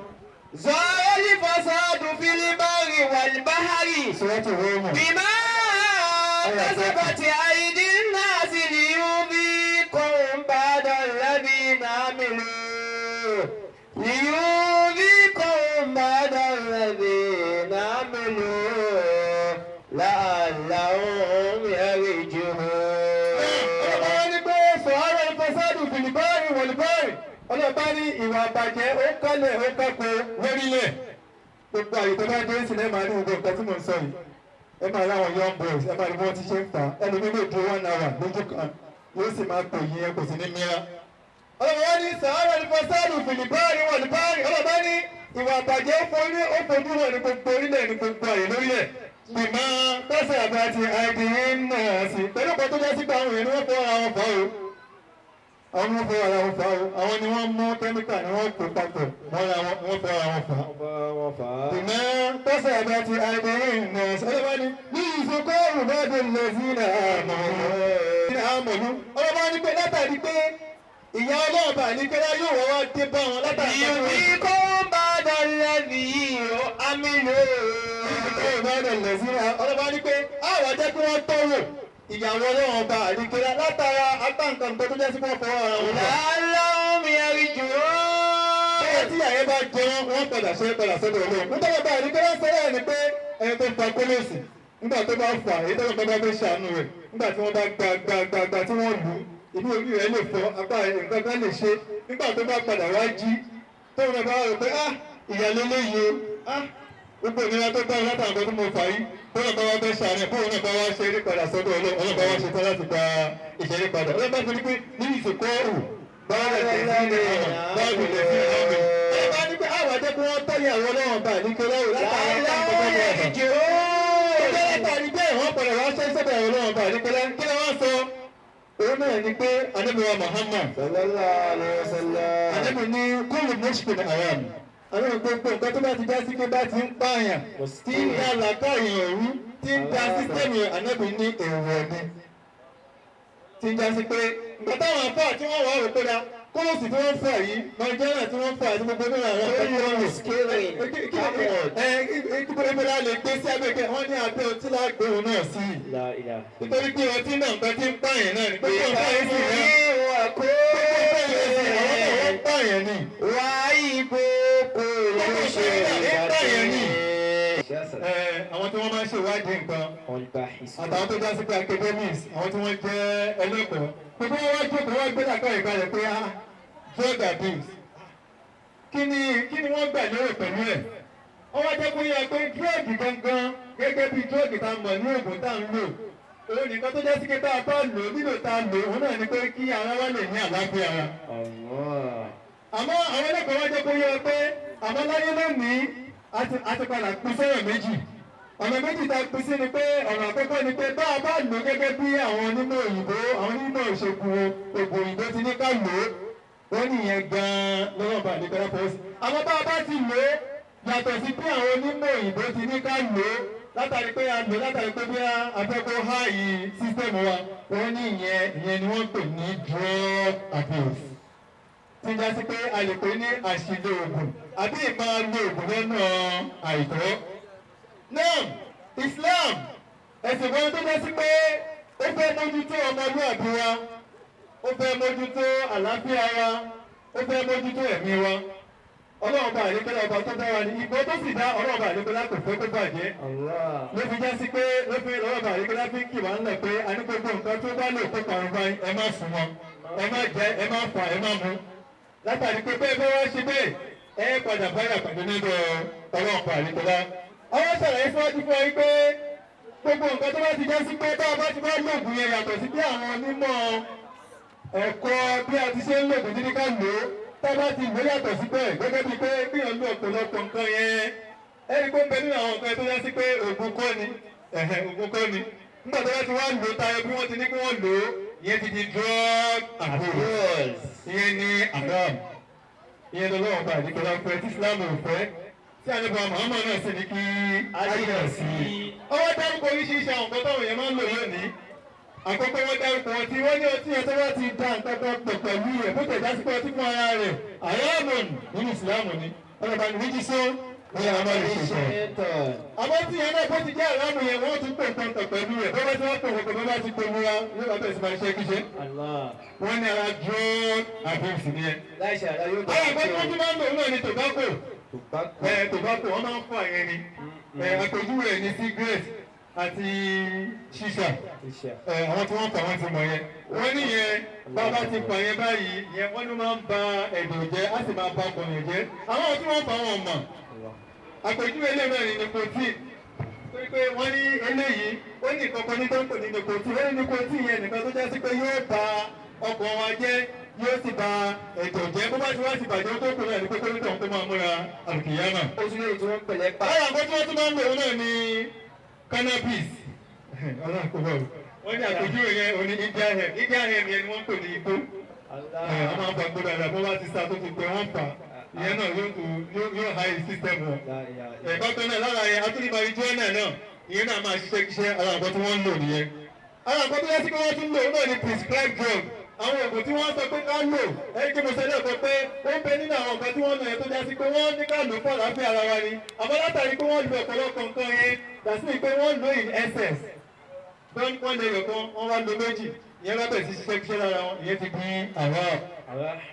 Speaker 3: ظهر الفساد في البر والبحر بما كسبت أيدي الناس ليذيقهم بعد الذين عملوا لعلهم يرجعون.
Speaker 7: ọlọ́ba ní ìwà àbàjẹ́ ó kọ́lẹ̀ ó kẹ́kọ̀ọ́ lórílẹ̀ gbogbo àyè tó bá dé sílẹ̀ máa ní gbogbo nǹkan tí mò ń sọ yìí ẹ máa rí àwọn young boys ẹ máa rí wọ́n ti ṣe ń fà á ẹni bí lè dúró 1 hour lójú kan yóò sì máa pè yín ẹ kò sí ní mìíràn. ọlọ́ba ní sàárà ní fọ́sádù fìlìbárì wọ̀lìbárì ọlọ́ba ní ìwà àbàjẹ́ ó fojú hàn ní gbogbo orílẹ̀ ní gbogbo àyè lórílẹ̀ gbìmọ̀ tẹ́sẹ̀ àbàtì àìdíyìn náà sí pẹ̀lú ọ̀pọ̀ tó jẹ́ sígbà àwọn èèyàn ni wọ́n fọ́ ara wọn fà ó àwọn ni wọ́n fọ́ ara wọn fà ó àwọn ni wọ́n mú kẹ́míkà ni wọ́n kó papọ̀ wọ́n fọ́ ara wọn fà á. gbìmọ̀ tẹ́sẹ̀ àbàtì àìdíyìn náà sí ọlọ́ba ní ìfọkọ́ òrùbádùn lẹ́sìn àmọ̀lú ọlọ́ba ní pé látàrí pé ìyá ọlọ́ọ̀bà ní kẹ́lá yóò wọ́n wá dé bá wọn látàrí pé
Speaker 3: ìyí kó bá dọ̀lẹ́ bí àmì lò.
Speaker 7: ọlọ́ba ní pé àwọn jẹ́ kí wọ́n tọ́wò ìyàwó ọlọ́run ọba àdìkẹ́lá látara agbáǹkan tó jẹ́ sí fún ọ̀fọ̀ ara wọn.
Speaker 3: làálàá mi ẹ̀rí jù ú.
Speaker 7: bẹ́ẹ̀ tí àyè bá jẹ wọ́n padà padà sọ́dọ̀ ọlọ́run. nítorí ọba àdìkẹ́lá sọ́dọ̀ ni pé ẹni tó fa kólóòsì nígbà tó bá fà èyí tó bá fẹ́ ṣàánú rẹ̀ nígbà tí wọ́n bá gba tí wọ́n lù ú inú orí rẹ̀ lè fọ́ apá nǹkan kan lè ṣe nígbà tó bá padà wá jí tóun náà bá rò pé ìyàlẹ́ léyìí gbogbo ìnira tó bá wọn látàrí nǹkan tó mo fà yìí tóun náà bá wá fẹ́ ṣàánú ẹ̀ bóun náà bá wá ṣe eré padà sọ́dọ̀ ọlọ́ba wá ṣe tán láti gba ìṣeré padà ọlọ́ba fi ní pé ní ìsìnkú ọ̀hún báwo lè fi ọlọ́ba ní pé àwọn àjẹ́ pé wọ́n tọ́lé àwọn ọlọ́wọ́n bá ní kéré òun látàrí bẹ́ẹ̀ wọ́n padà wá ṣe sọ́dọ̀ àwọn ọlọ́wọ́n bá ní kéré kí wọ́n sọ òun náà ni pé Ànábì wa Muhammad
Speaker 3: sallallahu alaihi wasallam.
Speaker 7: Ànábì ní kúlù mọ́ṣíkùn àràm àwọn gbogbo nǹkan tó bá ti já sí pé bá ti ń pààyàn tí ń da làkàyè òru tí ń da sísẹ́mì Ànábì ní èèwọ̀ ni tí ń já sí pé nǹkan táwọn afọ àti wọn wà rò pé da kóòsì tí wọ́n fà yìí nàìjíríà tí wọ́n fà àti gbogbo náà rẹ̀ pẹ̀lú ìbúra lè gbé sí abẹ́kẹ́ wọ́n ní abẹ́ ọtí lágbóhùn náà sí nítorí pé ọtí náà nǹkan tí ń pààyàn náà ni pé wọ́n pààyàn sí náà wọ́n pààyàn ni.
Speaker 3: wá ìbò kò lè ṣe
Speaker 7: pààyàn ni. àwọn tí wọ́n máa ń ṣèwádìí nǹkan
Speaker 5: àtàwọn tó já sí pé academics àwọn tí wọ́n jẹ́ ẹlẹ́kọ̀ọ́ gbogbo wọn wá jókòó wọ́n gbé dàgbà ìkalẹ̀ pé drug abuse kí ni wọ́n gbà lérò pẹ̀lú ẹ̀ wọ́n wá jẹ́ kó yẹ pé drug gangan gẹ́gẹ́ bí drug tá a mọ̀ ní oògùn tá a ń lò òun nìkan tó jẹ́ sí pé tá a bá lò nílò tá a lò òun náà ni pé kí ara wa lè ní àlàáfíà ara. àmọ́ àwọn ẹlẹ́kọ̀ọ́ wá jẹ́ kó yẹ pé àmọ́ láyé lónìí a ti padà pín sọ́rọ̀ méjì ọ̀nà méjì tá a pín sí ni pé ọ̀nà àkọ́kọ́ ni pé bá a bá lò gẹ́gẹ́ bí àwọn onímọ̀ òyìnbó àwọn onímọ̀ ìṣègùn ògùn òyìnbó ti ní ká lò ó wọ́n nìyẹn gan-an lọ́wọ́ bá àdékọ́lá fọwọ́ sí. àmọ́ bá a bá ti lò ó yàtọ̀ sí bí àwọn onímọ̀ òyìnbó ti ní ká lò ó látàrí pé a lò látàrí pé bí afẹ́kọ́ há yìí sísítẹ́ẹ̀mù wa wọ́n ní ìyẹn ni wọ́n pè ní drug abuse. tí ń já sí pé a lè pè ní àṣìlò ògùn àbí ìmáa lo ògùn lọ́nà àìtọ́. náà Islam ẹ̀sìn kan tó já sí pé ó fẹ́ mójútó ọmọlúwàbí wa ó fẹ́ mójútó àlàáfíà wa ó fẹ́ mójútó ẹ̀mí wa ọlọ́run bá àlékọ́lá ọba tó dára ní ìbò tó sì dá ọlọ́run bá àlékọ́lá kò fẹ́ kó bàjẹ́ ló fi já sí pé ló fi ọlọ́run bá àlékọ́lá fi kì wá ńlẹ̀ pé a ní gbogbo nǹkan tó bá lè kó parun báyìí ẹ má sùn wọn ẹ má jẹ ẹ má fà ẹ má mu látàrí pé bẹ́ẹ̀ bẹ́ẹ̀ wá ṣe bẹ́ẹ̀ ẹ padà báyà pẹ̀lú nílò ọlọ́run bá àlékọ́lá. àwọn sọ̀rọ̀ yìí síwájú fún ọ yìí pé gbogbo nǹkan tó bá ti já sí pé bá a bá ti bá lóògùn yẹn yàtọ̀ sí bí àwọn onímọ̀ ẹ̀kọ́ bí a ti ṣe ń lóògùn títí ká lò ó tábà ti ìwé yàtọ̀ sí bẹ́ẹ̀ gẹ́gẹ́ bíi pé gbìyànjú ọ̀pọ̀lọpọ̀ nǹkan yẹn ẹni pé ń bẹ nínú àwọn nǹkan tó yẹ sí pé ògùn kọ́ ni ògùn kọ́ ni nígbà tó bá ti wá lò ó tayọ bí wọ́n ti ní kí wọ́n lò ó ìyẹn ti di drug abuse ìyẹn ní haram ìyẹn tó lọ́wọ́ bá àdìgbọ́lá fẹ́ tí Islam ò fẹ́ tí àlebà Muhammad náà sì ní kí ayé sí i. ọwọ́ dárúkọ oríṣiríṣi àwọn nǹkan táwọn èèyàn máa ń lò lónìí àkọ́kọ́ wọ́n dárúkọ ọtí wọ́n ní ọtí yẹn tó bá ti dá nǹkan kan pọ̀ pẹ̀lú rẹ̀ bó tẹ̀já sí pé ọtí fún ara rẹ̀ àyàmọ̀n nínú ìsìlámù ni ọlọ́ba ní méjì sọ ní àwọn olùṣètò. àmọ́ tí yẹn náà bó ti jẹ́ àlámù yẹn wọ́n tún pè nǹkan pẹ̀lú rẹ̀ bó bá ti wọ́n pè nǹkan bó bá ti pè múra yóò bá bẹ̀rẹ̀ sí máa ṣe kíṣe. wọ́n ní ara drug abuse ni ẹ. àwọn àgbẹ̀ tí wọ́n tún máa ń lò náà ni tobacco. tobacco wọ́n máa ń fọ àyẹn ni àpèjúwe ẹ̀ ní cigarette àti ṣíṣà àwọn tí wọ́n fà wọ́n ti mọ̀ yẹn wọ́n ní yẹn bàbá ti fà yẹn báyìí yẹn wọ́n ló máa ń ba ẹ̀dọ̀ jẹ́ á sì máa ba ọkùnrin jẹ́ àwọn tí wọ́n fà wọ́n mọ̀ àpèjúwe eléyìí náà ní nicotine torí pé wọ́n ní eléyìí ó ní kankan ní tó ń pè ní nicotine wọ́n ní nicotine yẹn nìkan tó jẹ́ sí pé yóò ba ọkàn wa jẹ́ yóò sì ba ẹ̀dọ̀ jẹ́ bó bá ti wá sí bàjẹ́ tó kù náà ní pé kó ní tọ̀hún tó máa múra àlùkìyámà. ó tún lè tí wọ́n pẹ̀lẹ́ pa. báyà nǹkan tí wọ́n tún máa ń lò náà ní cannabis wọ́n ní àpèjúwe yẹn òní Indian hemp yẹn ni wọ́n pè ní igbó wọ́n máa ń fa gbódò àdá bó bá ti sá tó ti pẹ́ wọ́n fà ìyẹn náà yóò high system wọn. bákan náà lára yẹn atúndì marijuana náà ìyẹn náà máa ṣiṣẹ́ kíṣẹ́ ara nǹkan tí wọ́n ń lò nìyẹn. ara nǹkan tó yẹ sí pé wọ́n tún lò náà ni prescribed drug àwọn oògùn tí wọ́n sọ pé ká lò ẹni tí mo sọ lẹ́ẹ̀kan pé ó ń bẹ nínú àwọn nǹkan tí wọ́n lò yẹn tó já sí pé wọ́n ní ká lò fún àlàáfíà ara wa ni àmọ́ látàrí pé wọ́n lo ọ̀pọ̀lọpọ̀ nǹkan yẹn dàsí pé wọ́n lò in excess wọ́n lè yọ̀ kan wọ́n wá lo méjì ìyẹn bá bẹ̀rẹ̀ sí ṣiṣẹ́ kíṣẹ́ lára wọn ìyẹn ti di àrà.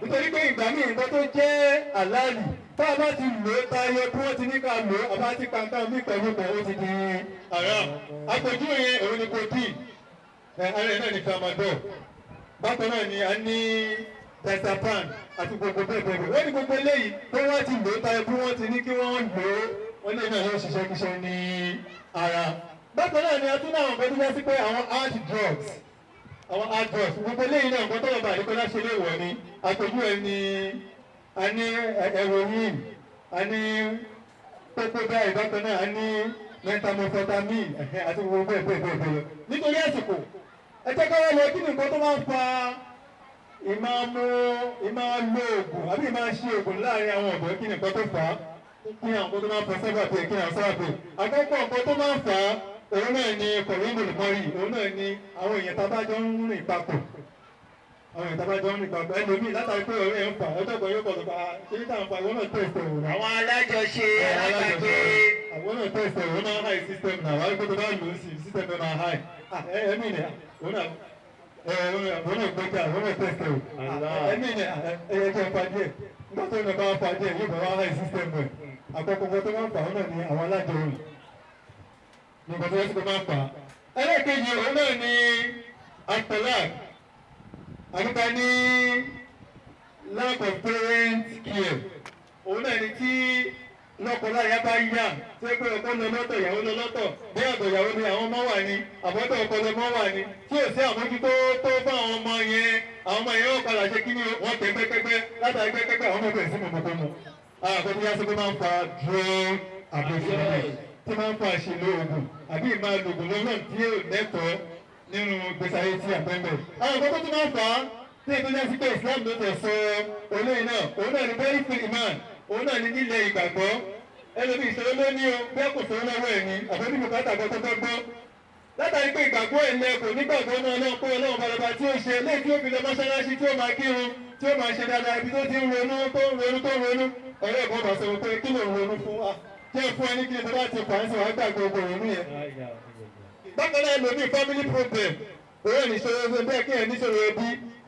Speaker 5: nítorí pé ìgbà míì nǹkan tó jẹ́ àlàálì tá a bá ti lò ó tayọ bí wọ́n ti ní ká lò ó àbá ti kàńkà mí pẹ̀lú pẹ̀ ó ti di àrà. àpèjúwe yẹn òun ni codeine ara ẹ̀ náà ni tramadol bákan náà ni a ní diazepam àti gbogbo bẹ́ẹ̀ bẹ́ẹ̀ wọ́n ní gbogbo eléyìí pé wọ́n ti lò ó tayọ bí wọ́n ti ní kí wọ́n lò ó wọ́n lè náà yóò ṣiṣẹ́ kíṣẹ́ ní ara. bákan náà ni a tún náà nǹkan tó yẹ sí pé àwọn hard drugs gbogbo eléyìí náà nǹkan tó lọ bá àdékọ́lá ṣe lè wọ̀ ni àpèjúwe ni a ní heroin a ní pépébáì bákan náà a ní methamphetamine àti gbogbo bẹ́ẹ̀ bẹ́ẹ̀ bẹ́ẹ̀ nítorí àsìkò ẹ jẹ́ ká wá lọ kí ni nǹkan tó máa ń fa ìmáa lo oògùn àbí ìmáa ṣe oògùn láàrin àwọn ọ̀dọ́ kí ni nǹkan tó fà á kí ni àwọn nǹkan tó máa ń fa sábàbí kí ni àwọn sábàbí àkọ́kọ́ nǹkan tó máa ń fà á òun náà ni kọ̀rọ̀ǹdò lùmọ́rì òun náà ni àwọn èèyàn tábàjọ́ ń rìn papọ̀ ẹlòmíì látàrí pé ọ̀rẹ́ ẹ̀ ń fà ọjọ́ kan yóò kọ̀ sọ́kà ṣé ní táwọn fa ìwọ náà tẹ̀sẹ̀ òun náà. àwọn alájọṣe alágbàgbé. àwọn náà tẹ̀sẹ̀ òun náà high system náà wáyé pé tó bá lò ó sí system náà high. ẹ̀mí ni òun náà gbẹ́jà òun náà tẹ̀sẹ̀ o. ẹ̀mí ni ẹ̀yẹ fa díẹ̀ nígbà tó ń bá fa díẹ̀ yóò bá wá high system rẹ̀ àkọ́kọ́ tó máa ń fà òun náà ni àwọn alájọ rìn nígbà tó yẹ kó máa fà
Speaker 7: ẹlẹ́ẹ̀kejì òun náà ni atọ́lák àbíká ní lack of parent care òun náà ni tí lọ́kọláya bá yá tó pé ọkọ lọ lọ́tọ̀ ìyàwó lọ lọ́tọ̀ bí àtọ̀ ìyàwó ni àwọn ọmọ wà ní àbọ̀tọ̀ ọkọ lọmọ wà ní tí ò sí àmójútó tó bá àwọn ọmọ yẹn àwọn ọmọ yẹn ó padà ṣe kí ni wọ́n tẹ̀ pẹ́pẹ́pẹ́ látàrí pẹ́pẹ́pẹ́ àwọn ọmọ bẹ̀rẹ̀ sí mọ̀mọ́tò mu. àkọ́kọ́ bí wọ́n máa ń fa drug abuse tí máa ń fa àṣìlò oògùn àbí ìmọ̀ àlògùn lọ́nà tí yóò lẹ́tọ̀ọ́ nínú gbèsè ayé tí àpẹ́ńbẹ̀. àwọn àkọ́kọ́ tó máa ń fà á tí ètò ìjọba sí pé Islam ló tẹ̀ sọ olóyìn náà òun náà ní very free iman òun náà ní nílẹ̀ ìgbàgbọ́ ẹlòmíì ìṣòro ló ní o bí kò sọ lọ́wọ́ ẹ̀ ní àbẹ́bí bùkátà kan tó gbọ́ látàrí pé ìgbàgbọ́ ẹ̀ lẹ kò nígbàgbọ́ náà náà pé ọlọ́run balaba tí ó ṣe léyìí tí ó fi lọ mọ́ṣáláṣí tí ó máa kírun tí ó máa ṣe dáadáa ibi tó ti ń ronú ọ̀rẹ́ ẹ̀kọ́ bá sọ pé kí ló ń ronú fún wa jẹ́ fún ẹni kí ni tó bá ti fà á sí wàá gbàgbé gbogbo ìrònú yẹn. bákan náà ẹlòmíì family problem òun ẹ̀ níṣòro bẹ́ẹ̀ kí ẹ̀ níṣòro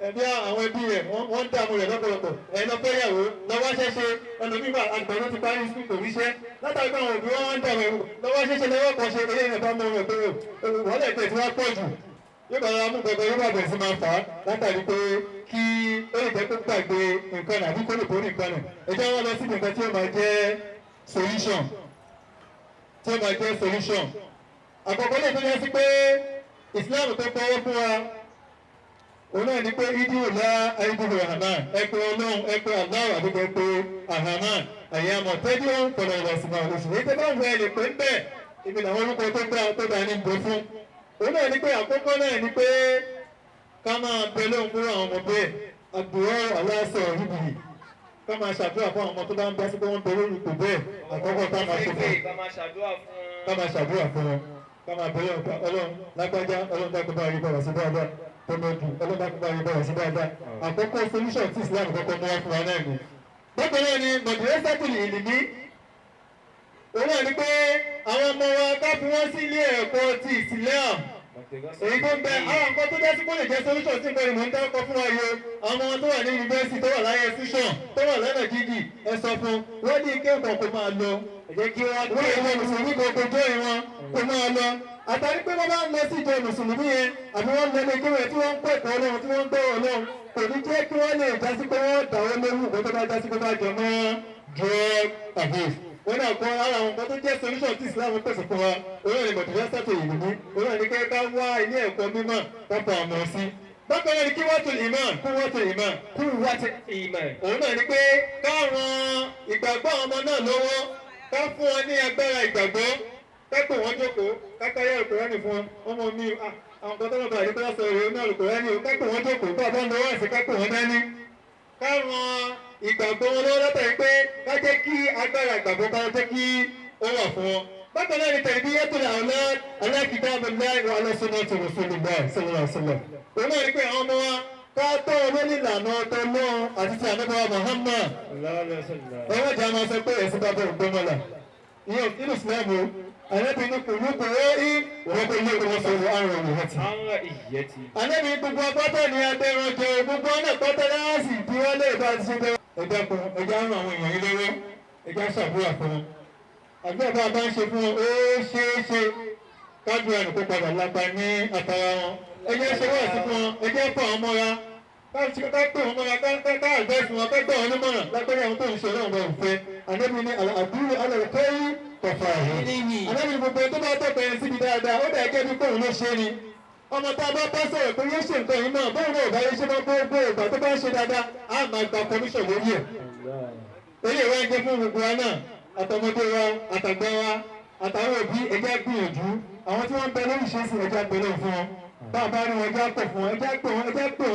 Speaker 7: ẹbí àwọn ẹbí rẹ̀ wọ́n ń dààmú rẹ̀ lọ́pọ̀lọpọ̀ ẹ̀ lọ fẹ́ yàwó lọ́wọ́ ṣẹ́ṣe ẹlòmíì bá àgbàdo ti parí sùkúl kò ríṣẹ́ látàrí pé àwọn òbí wọn ń dààmú lọ́wọ́ ṣẹ́ṣe lọ́wọ́ kan ṣe eré ìrìn àbámọ́ rẹ̀ pé wọ́n lè tẹ̀ tí wọ́n pọ̀ jù yóò bá ara mú gbẹgbẹ yóò bá bẹ̀rẹ̀ sí máa fà á látàrí pé kí ó lè jẹ́ kó gbàgbé nǹkan àbí kó lè borí nǹkan nù ẹ jẹ́ wọ́n lọ sí nǹkan tí ó máa jẹ́ solution àkọ́kọ́ lè tó yẹ sí pé Islam tó kọ́wọ́ fún wa òun náà ni pé idiru la aidiru rahman ẹ pé Ọlọ́run ẹ pé Allah àdúgbò ẹ pé Rahman àyàmọ̀ tẹ́jú pọ̀lọ̀ ìwàsímọ̀ oṣù èyí tẹ́ bá ń wọ ẹ lè pé ń bẹ̀ ibi làwọn orúkọ tó dá ní gbé fún òun náà ni pé àkọ́kọ́ náà ni pé ká máa bẹ lóhùn fún àwọn ọmọ bẹ́ẹ̀ àdúrà aláṣọ ìbìrì ká máa ṣàdúrà fún àwọn ọmọ tó bá ń bá sí pé wọ́n bẹ lórí ipò bẹ́ẹ̀ àkọ́kọ́ ká máa ṣe fún ká máa ṣàdúrà fún wọn ká máa bẹ lóhùn Ọlọ́run lágbájá Ọlọ́run dákú bá rí bọ̀rọ̀ sí dáadáa tọmọdù Ọlọ́run dákú bá rí bọ̀rọ̀ sí dáadáa àkọ́kọ́ solution tí Islam kọ́kọ́ mú wá fún wa náà ni. bákan náà ni mọ̀dúrẹ́sẹ̀tìlì ìlìmí òun náà ni pé àwọn ọmọ wa ká fi wọ́n sí ilé ẹ̀kọ́ ti Islam èyí tó ń bẹ àwọn nǹkan tó jẹ́ sí kó lè jẹ́ solution sí ìbẹ̀rẹ̀ mọ̀ ń dákọ̀ fún wa yìí àwọn ọmọ tó wà ní yunifásitì tó wà láyé institution tó wà lọ́nà jíjì ẹ sọ fún wọ́n ní ike nǹkan kó máa lọ ẹ jẹ́ kí wọ́n gbé ìwé mùsùlùmí gbogbo jó ìwọ̀n kó máa lọ àtàrí pé wọ́n bá ń lọ sí ìjọ mùsùlùmí yẹn àbí wọ́n lọ ní ìkéwẹ̀ tí wọ́n ń pẹ̀kọ́ Ọlọ́run tí wọ́n ń gbọ́ Ọlọ́run kò ní jẹ́ kí wọ́n lè jásí pé wọ́n dàwọ́ lórí ìwé tó bá jásí pé bá jọ mọ́ drug abuse wọ́n náà kọ́ ara àwọn nǹkan tó jẹ́ solution tí Islam pèsè fún wa òun ni mọ̀tòlẹ́sàtò ìlú òun náà ní kẹ́ ká wá ilé ẹ̀kọ́ mímọ́ kápá àmọ́ sí. bákan náà ni kí wọ́n tó ìmọ̀ òun náà ni pé ká ran ìgbàgbọ́ àwọn ọmọ náà lọ́wọ́ ká fún wọn ní agbára ìgbàgbọ́ ká pè wọ́n jókòó ká káyà Al-Kùránì fún wọn ọmọ mi àwọn kan tó lọ bá àdékọ́lá sọ èrè ní Al-Kùránì ká pè wọ́n jókòó bá bá ń lọ wá sí ká pè wọ́n dání ká ran ìgbàgbọ́ wọn lọ́wọ́ látàrí pé ká jẹ́ kí agbára ìgbàgbọ́ ká jẹ́ kí ó wà fún wọn. bákan náà ni tarbiyatul awlad ala kitabillahi wa ala sunnati rasulillahi sallallahu alaihi wasallam. òun náà ni pé àwọn ọmọ wa ká tọ́ wọn lórí ìlànà ọ̀tọ̀ náà àti ti ànábì Muhammad. ẹ̀wọ́n jẹ́ àwọn sọ pé ẹ̀sìn bá bẹ̀rù gbọ́mọ́lá. ìyẹn nínú Islam o ànábì ní kùlú kùrọ́ ì wọ́n kò ní ìkọ̀wọ́ sọ̀rọ̀ àrùn ìyẹ́tì. ànábì gbogbo apátá ni abẹ́rán jẹ gbogbo ọ̀nà pátá láàásì tí wọ́n lè bá ti ṣe bẹ́ẹ̀. ẹja kan ẹja ń ran àwọn èèyàn yìí lọ́wọ́ ẹja ṣàdúrà fún wọn àdúrà bá a bá ń ṣe fún wọn ó ṣeé ṣe kádùrà nìkó padà lápá ní àtàrà wọn ẹja ṣe wá sí fún wọn ẹja fún àwọn mọ́ra ká pè wọn mọ́ra ká àgbẹ̀sùn wọn ká gbọ́ wọn nímọ̀ràn lápẹ́rẹ́ àwọn tó ń ṣe ọlọ́run bá òfin àdébí ní àdúrà alẹ́kẹ́rì kọfà yìí àdébí gbogbo tó bá tọ́ pẹ̀lú síbi dáadáa ó dẹ̀ gẹ́gẹ́ bí kóun ló ṣe ni ọmọ tá a bá bá sọ̀rọ̀ pé yóò ṣe nǹkan yìí náà bóun náà bá yẹ ṣe máa gbogbo ìgbà tó bá ń ṣe dáadáa á máa gba commission lórí ẹ̀. èyí ìwé ẹgbẹ́ fún gbogbo wa náà àtọmọdé wa àtàgbà wa àtàwọn òbí ẹjẹ́ gbìyànjú àwọn tí wọ́n ń bẹ lórí ìṣesí ẹjẹ́ gbẹ lóhùn fún wọn bá a bá rí wọn ẹjẹ́ pọ̀ fún wọn ẹjẹ́ pè wọn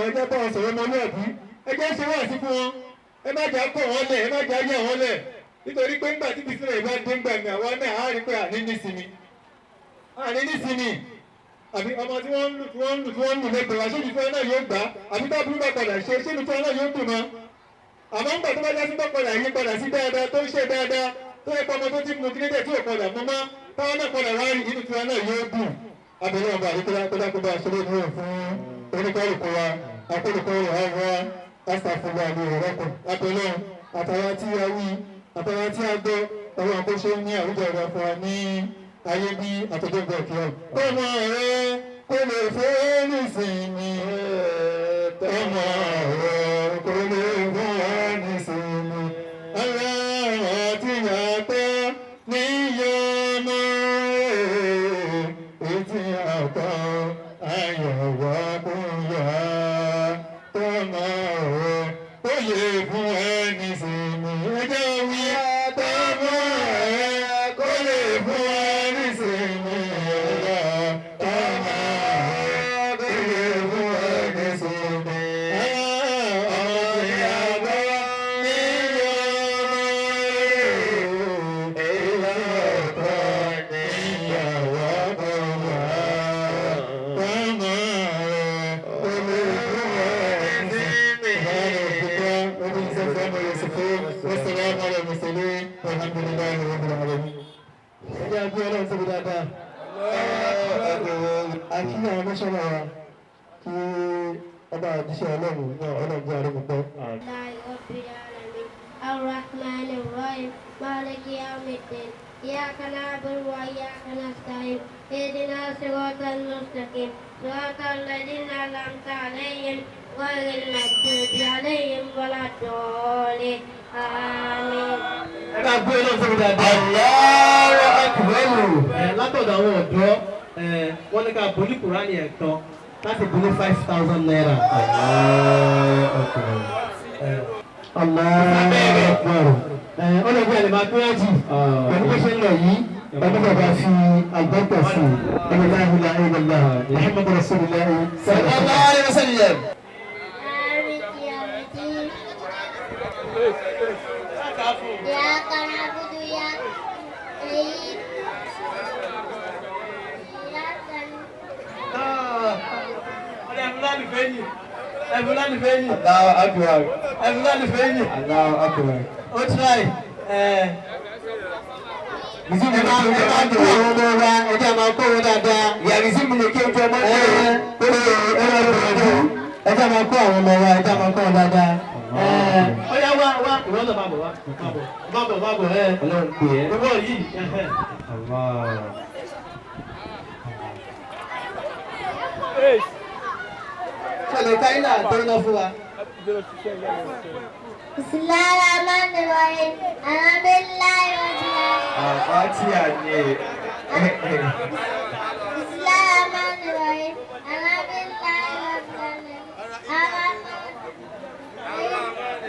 Speaker 7: ẹjẹ́ bá wọn sọ̀rọ̀ ọmọlúwàbí ẹjẹ́ ṣe wá sí fún wọn ẹ má jà kọ̀ wọ́n lẹ̀ ẹ má jà yẹ̀ wọ́n lẹ̀ nítorí pé ńgbà tí bìsílẹ̀ ìbá dé ńgbà mi àwa náà á rí pé àní nísìmí àbí ọmọ tí wọ́n ń lù lẹ́gbẹ̀ẹ́ wa ṣé ìfẹ́ náà yóò gbà àbí tá burú bá padà ṣe ṣé ìfẹ́ náà yóò dùn mọ́ àmọ́ ńgbà tó bá já sí bá padà yí padà sí dáadáa tó ń ṣe dáadáa tó yẹ pé ọmọ tó ti mú kínédé tí ò padà mú mọ́ táwọn náà padà wá rí inú tiwa náà yóò dùn abẹ́rẹ́ ọba àdékọ́lá kódákóbá aṣọ́lé dúró fún oníkálùkù wa akólùkọ́ rẹ̀ wá astagfirullah àbí ìrọ́pọ̀ abẹ́rẹ́ àtàwọn tí a wí àtàwọn tí a gbọ́ ọwọ́ àkóṣe ní àwùjọ ìrọ̀ fún wa ní ayé bí àtọ́jọ́ gbọ́ kí ọ. ọmọ rẹ kò lè fẹ́ nísìnyí. ọmọ rẹ kò lè fẹ́ nísìnyí. aláwọ̀ tí a tọ́ níyọ̀nà ètí àtọ́ ayọ̀wá kò yá. tọ́mọ rẹ kò lè fún ẹ nísìnyí. ẹjọ́ wí tọ́mọ rẹ kò lè fún ẹ nísìnyí. tọ́mọ rẹ kò lè fún ẹ nísìnyí. والسلام على المرسلين والحمد لله رب العالمين. ẹjẹ́ àbí ọlọ́run tóbi dáadáa. àkí àwọn mọ́ṣọ́lá wa kí ọba àdíṣẹ́ ọlọ́run náà ọlọ́run jẹ́ àrùn gbọ́.
Speaker 8: الرحمن الرحيم مالك يوم الدين إياك نعبد وإياك نستعين اهدنا الصراط المستقيم صراط الذين أنعمت عليهم غير المغضوب عليهم ولا الضالين آمين.
Speaker 4: ẹ bá gbé náà sórí dáadáa. Allahu Akbar. látọ̀dọ̀ àwọn ọ̀dọ́ wọ́n ní ká bolí kùránì ẹ̀tọ́ láti bolí 5,000 naira. Allahu Akbar. ọlọ́gbẹ́ ẹ̀ lè máa gbéyàjì pẹ̀lú bó ṣe ń lọ yìí ẹni bàbá fi àgbọ̀tọ̀ sí ẹni láàbù láàyè lọ́la Muhammadu Rasulullah sallallahu alaihi wasallam.
Speaker 8: إياك نعبد وإياك نستعين
Speaker 4: Allahu Akbar. Allahu Akbar. Ó try. Ẹ máa kó àwọn ọmọ wa, ẹjẹ́ máa kó wọn dáadáa. Yàrá ìsinmi lè kí ojú ọmọ ṣe ẹjẹ́ máa kó àwọn ọmọ wa, ẹjẹ́ máa kó wọn dáadáa. Ó yá wá ìwọ́n náà máa bọ̀ wá. Máa bọ̀ Ọlọ́run pè é. Owó yìí. Ṣẹlẹ̀ káyínà tó ń lọ fún wa.
Speaker 8: بسم الله الرحمن الرحيم الحمد لله رب العالمين
Speaker 7: àfáàtì àní.
Speaker 8: بسم الله الرحمن الرحيم الحمد لله رب العالمين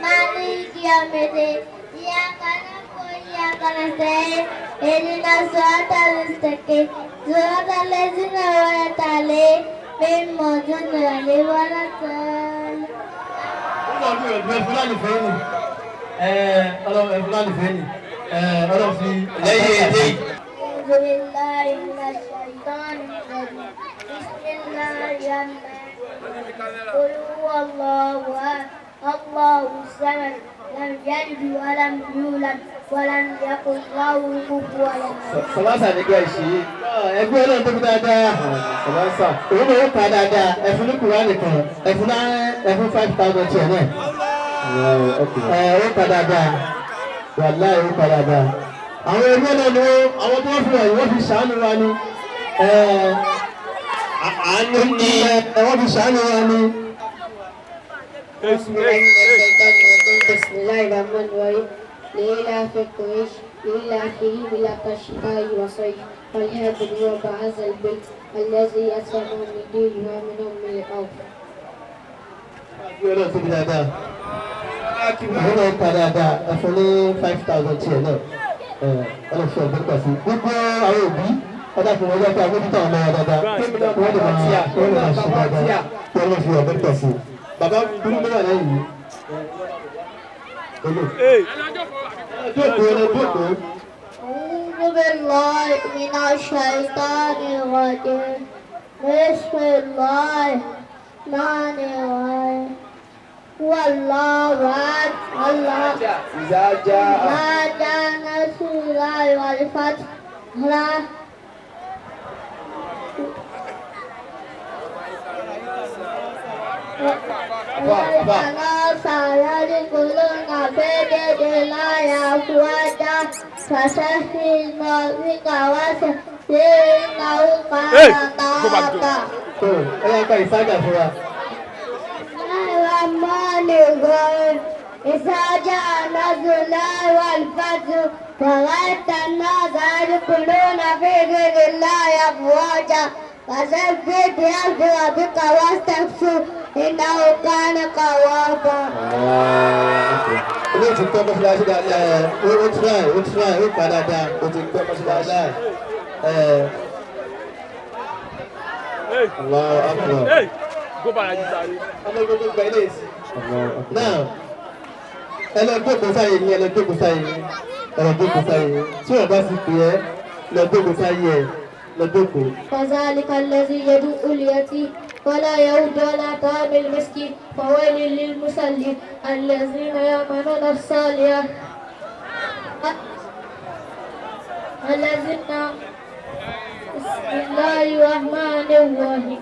Speaker 8: مالك يوم الدين إياك نعبد وإياك نستعين اهدنا الصراط المستقيم صراط الذين أنعمت عليهم غير المغضوب عليهم ولا الضالين
Speaker 4: Fúlàní fẹ́ ni. Fúlàní fẹ́ ni. Ọlọ́run fi
Speaker 7: lẹ́yìn èdè.
Speaker 8: أعوذ بالله من الشيطان الرجيم بسم الله الرحمن الرحيم قل هو الله أحد الله الصمد لم يلد ولم يولد ولم يكن له كفوا أحد.
Speaker 4: Sọ̀básà ní kí ẹ ṣe é. Ẹgbẹ́ Ọlọ́run tóbi dáadáa. Sọ̀básà. Òun náà ó kà dáadáa. Ẹ̀fún ní Kùránì kan. Ẹ̀fún 5,000 tiẹ̀ náà. Ó kà dáadáa. Wàláhì ó kà dáadáa. Àwọn ẹgbẹ́ náà ni àwọn tó fi wà yìí wọ́n fi ṣàánú wa ni. Àánú ni wọ́n fi ṣàánú wa ni.
Speaker 8: بسم الله الرحمن الرحيم لإلاف قريش لإلافهم إلى الشتاء والصيف فليعبدوا رب هذا البيت الذي أطعمهم من جوع وآمنهم من خوف.
Speaker 4: Ọlọ́run tóbi dáadáa. Àwọn náà ta dáadáa. Ẹ̀fọn ní 5,000 tiẹ̀ náà. Ọlọ́run fi ọ̀gbẹ́ pàṣẹ. Gbogbo àwọn òbí ọ̀dà fún wọn lọ́pọ̀ àbójútó àwọn ọmọ dáadáa. Wọ́n lè máa ṣe dáadáa. Ọlọ́run fi ọ̀gbẹ́ pàṣẹ. Bàbá dúró mẹ́wàá lẹ́yìn yìí. Jókòó.
Speaker 8: أعوذ بالله من الشيطان الرجيم بسم الله الرحمن الرحيم هو الله أحد الله
Speaker 7: إذا جاء
Speaker 8: ما جاء نصر الله والفتح والتناصر يدخلون في دين الله أفواجا فسبح باسمك إنه كان توابا.
Speaker 4: Ẹ ká ìsájà fún wa.
Speaker 8: الرحمن الرحيم إذا جاء نصر الله والفتح ورأيت الناس يدخلون في دين الله أفواجا فسبح بحمد ربك واستغفر إنه كان توابا.
Speaker 4: Ilé ti gbọ́ mọ́ṣáláṣí dáadáa, ó try, ó pa dáadáa, ó ti gbọ́ mọ́ṣáláṣí dáadáa. Allahu Akbar. Ọmọ gbogbo gba ilé ìsìn. Now, ẹ lọ jókòó sáyé yín, ẹ lọ jókòó sáyé yín, ẹ lọ jókòó sáyé yín. Tí wọ́n bá sì pè ẹ́, lọ jókòó sáyé ẹ̀, lọ jókòó.
Speaker 8: فذلك الذي يدعو اليتيم ولا يود على طعام المسكين فويل للمصلين الذين يعملون الصالحات الذين بسم الله الرحمن الرحيم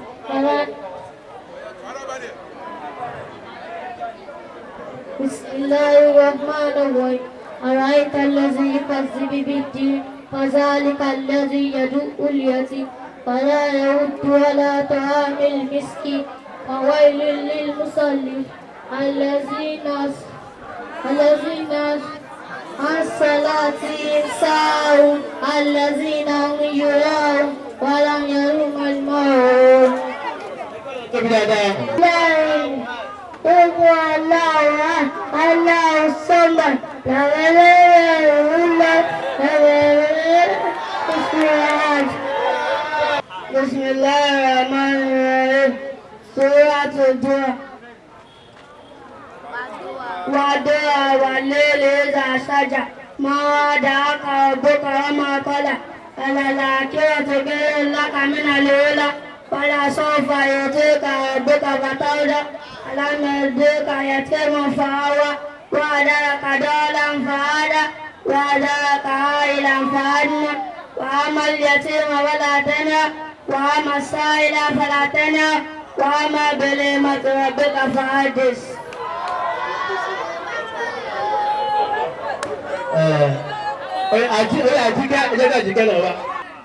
Speaker 8: بسم الله الرحمن الرحيم أرأيت الذي يكذب بالدين فذلك الذي يدعو اليتيم ولا يود على طعام المسكين فويل للمصلين الذين عن صلاتهم ساهون الذين هم يراءون ولم يرهم الموت. الله الصمد بسم الله الرحمن الرحيم سورة الدعاء والدعاء والليل إذا سجى ما ودعك ربك وما قلى فللآخرة خير لك من الأولى ولسوف يعطيك ربك فترضى ألم يجدك يتيما فآوى ووجدك ضالا فهدى ووجدك عائلا فأغنى وأما اليتيم فلا تنهر وأما السائل فلا تنهر وأما بنعمة ربك فحدث.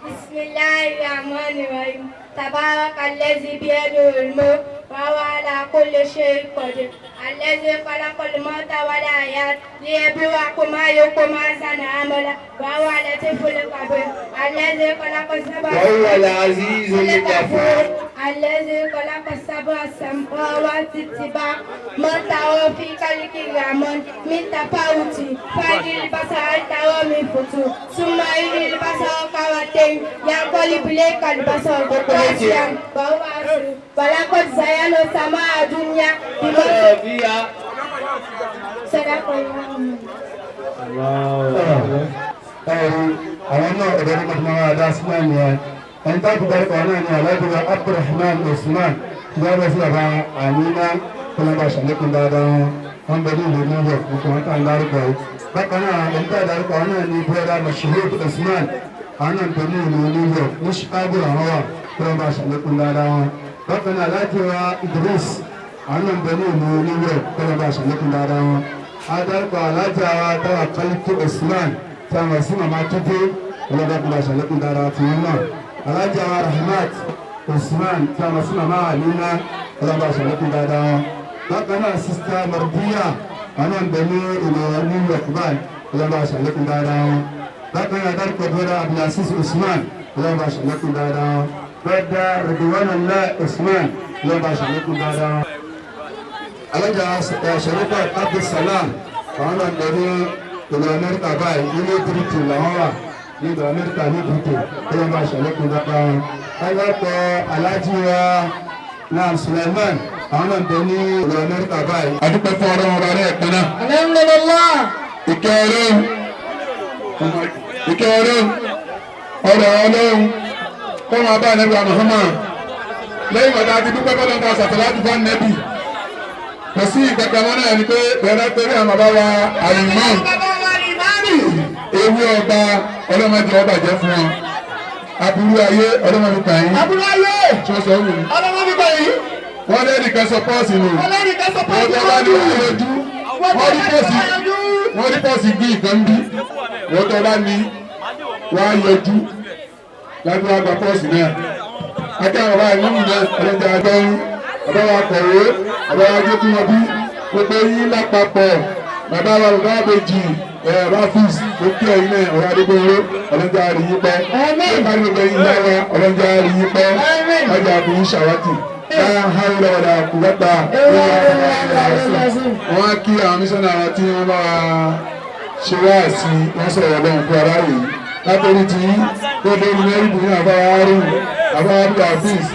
Speaker 8: بسم الله الرحمن الرحيم تبارك الذي بيده الملك وهو على كل شيء قدير الذي خلق الموت والحياة ليبلوكم أيكم أحسن عملا وهو اللطيف الخبير الذي خلق السبع
Speaker 7: وهو العزيز الغفور
Speaker 8: الذي خلق السبع سماوات طباقا ما ترى في خلق الرحمن من تفاوت فارجع البصر هل ترى من فتور ثم ارجع البصر كرتين ينقلب إليك البصر خاسئا وهو حسير ولقد زينا السماء الدنيا بمثل صدق الله.
Speaker 7: àwọn náà ọ̀dọ́ nípa tí wọ́n wá dá sílẹ̀ nìyẹn ẹni tó kú dárúkọ náà ní aláìdúró Abdulrahman Usman ìyáwó sí bàbá Amina kọlọ́ba ṣàlékún dáadáa wọn bẹ ní ìlú New York gbogbo wọn kàn dárúkọ yìí bákan náà ẹni tó dárúkọ náà ní bọ́lá Mashhur Usman àwọn náà bẹ ní ìlú New York ní Chicago àwọn wà kọlọ́ba ṣàlékún dáadáa wọn bákan náà aláìdí wa Idris àwọn náà bẹ ní ìlú New York kọlọ́ba ṣàlékún dáadáa wọn adárúkọ aláìdí wa Tawakkalitu Usman tí a mọ̀ sí màmá Túndé ọlọ́dọ̀ kọlọ́ba ṣàlékún dáadáa tí wọn náà alájà wa Rahmat Usman tí a mọ̀ sí màmá Amina ọlọ́ba ṣàlékún dáadáa wọn bákan náà sista Mardiya àwọn náà bẹ ní ìlú New York báyìí ọlọ́ba ṣàlékún dáadáa wọn bákan náà dárúkọ bọ́dà Abdulaziz Usman ọlọ́ba ṣàlékún dáadáa wọn bọ́dà Ridwanullah Usman ọlọ́ba ṣàlékún dáadáa wọn. alájà Sharifa Abdulsalam àwọn náà bẹ ní ìlú Amẹ́ríkà báyìí nínú Britain làwọn wà ní ìlú Amẹ́ríkà ní Britain ọlọ́ba ṣàlékún dáadáa wọn. ayọ́pọ̀ alájí wa náà Suleiman àwọn náà bẹ ní ìlú Amẹ́ríkà báyìí. adúpẹ́ fún ọ̀rọ̀ wọn rẹ̀ ẹ̀kan náà.
Speaker 8: alhamdulillah.
Speaker 7: ìkẹ́ ọlọ́run ọ̀rọ̀ ọlọ́run kọ́ máa bá Ànábì Muhammad lẹ́yìn ọ̀dà àti dúpẹ́ bọ́lá ń ta sàtàlátì fún Ànábì kò sí ìkẹ́kẹ́ wọn náà ni pé bẹ̀rẹ̀ torí àwọn bàbá wa àyùmọ́ ewu ọba ọlọ́mọdé ọba jẹ́ fún wọn aburú ayé ọlọ́mọdé kan yín aburú ayé tí wọ́n sọ wù mí ọlọ́mọdé kan yín wọ́n lẹ́rìí kan sọ pọ́ọ̀sì nù wọ́n tó bá ní wọ́n lójú wọ́n rí pọ́ọ̀sì bí nǹkan bí wọ́n tó bá ní wọ́n á yọjú láti wá gba pọ́ọ̀sì náà. Akẹ́ àwọn bá yín nìyẹn ọlọ́jà agbẹ́yìn bàbá wa kọ̀wé bàbá wa jẹ́ kí wọ́n bí gbogbo yín lápapọ̀ bàbá wa bàbá àbèjì Rafis tó kí ẹ̀yin náà ọ̀rọ̀ adégbòrò ọlọ́jà àríyí pẹ́ nípa gbogbo yín náà wa ọlọ́jà àríyí pẹ́ ọjà àbúrú ṣàwátì láhàúlẹ̀ ọ̀dà kùwọ́tà wọ́n á kí àwọn mísọ́nà àwọn tí wọ́n bá wa ṣe wá sí wọ́n sọ̀rọ̀ ọlọ́run fún ara rèé látọ̀rí tí tó lórí mẹ́rìndínlẹ́ ní àbá arún àbá abdulhafiz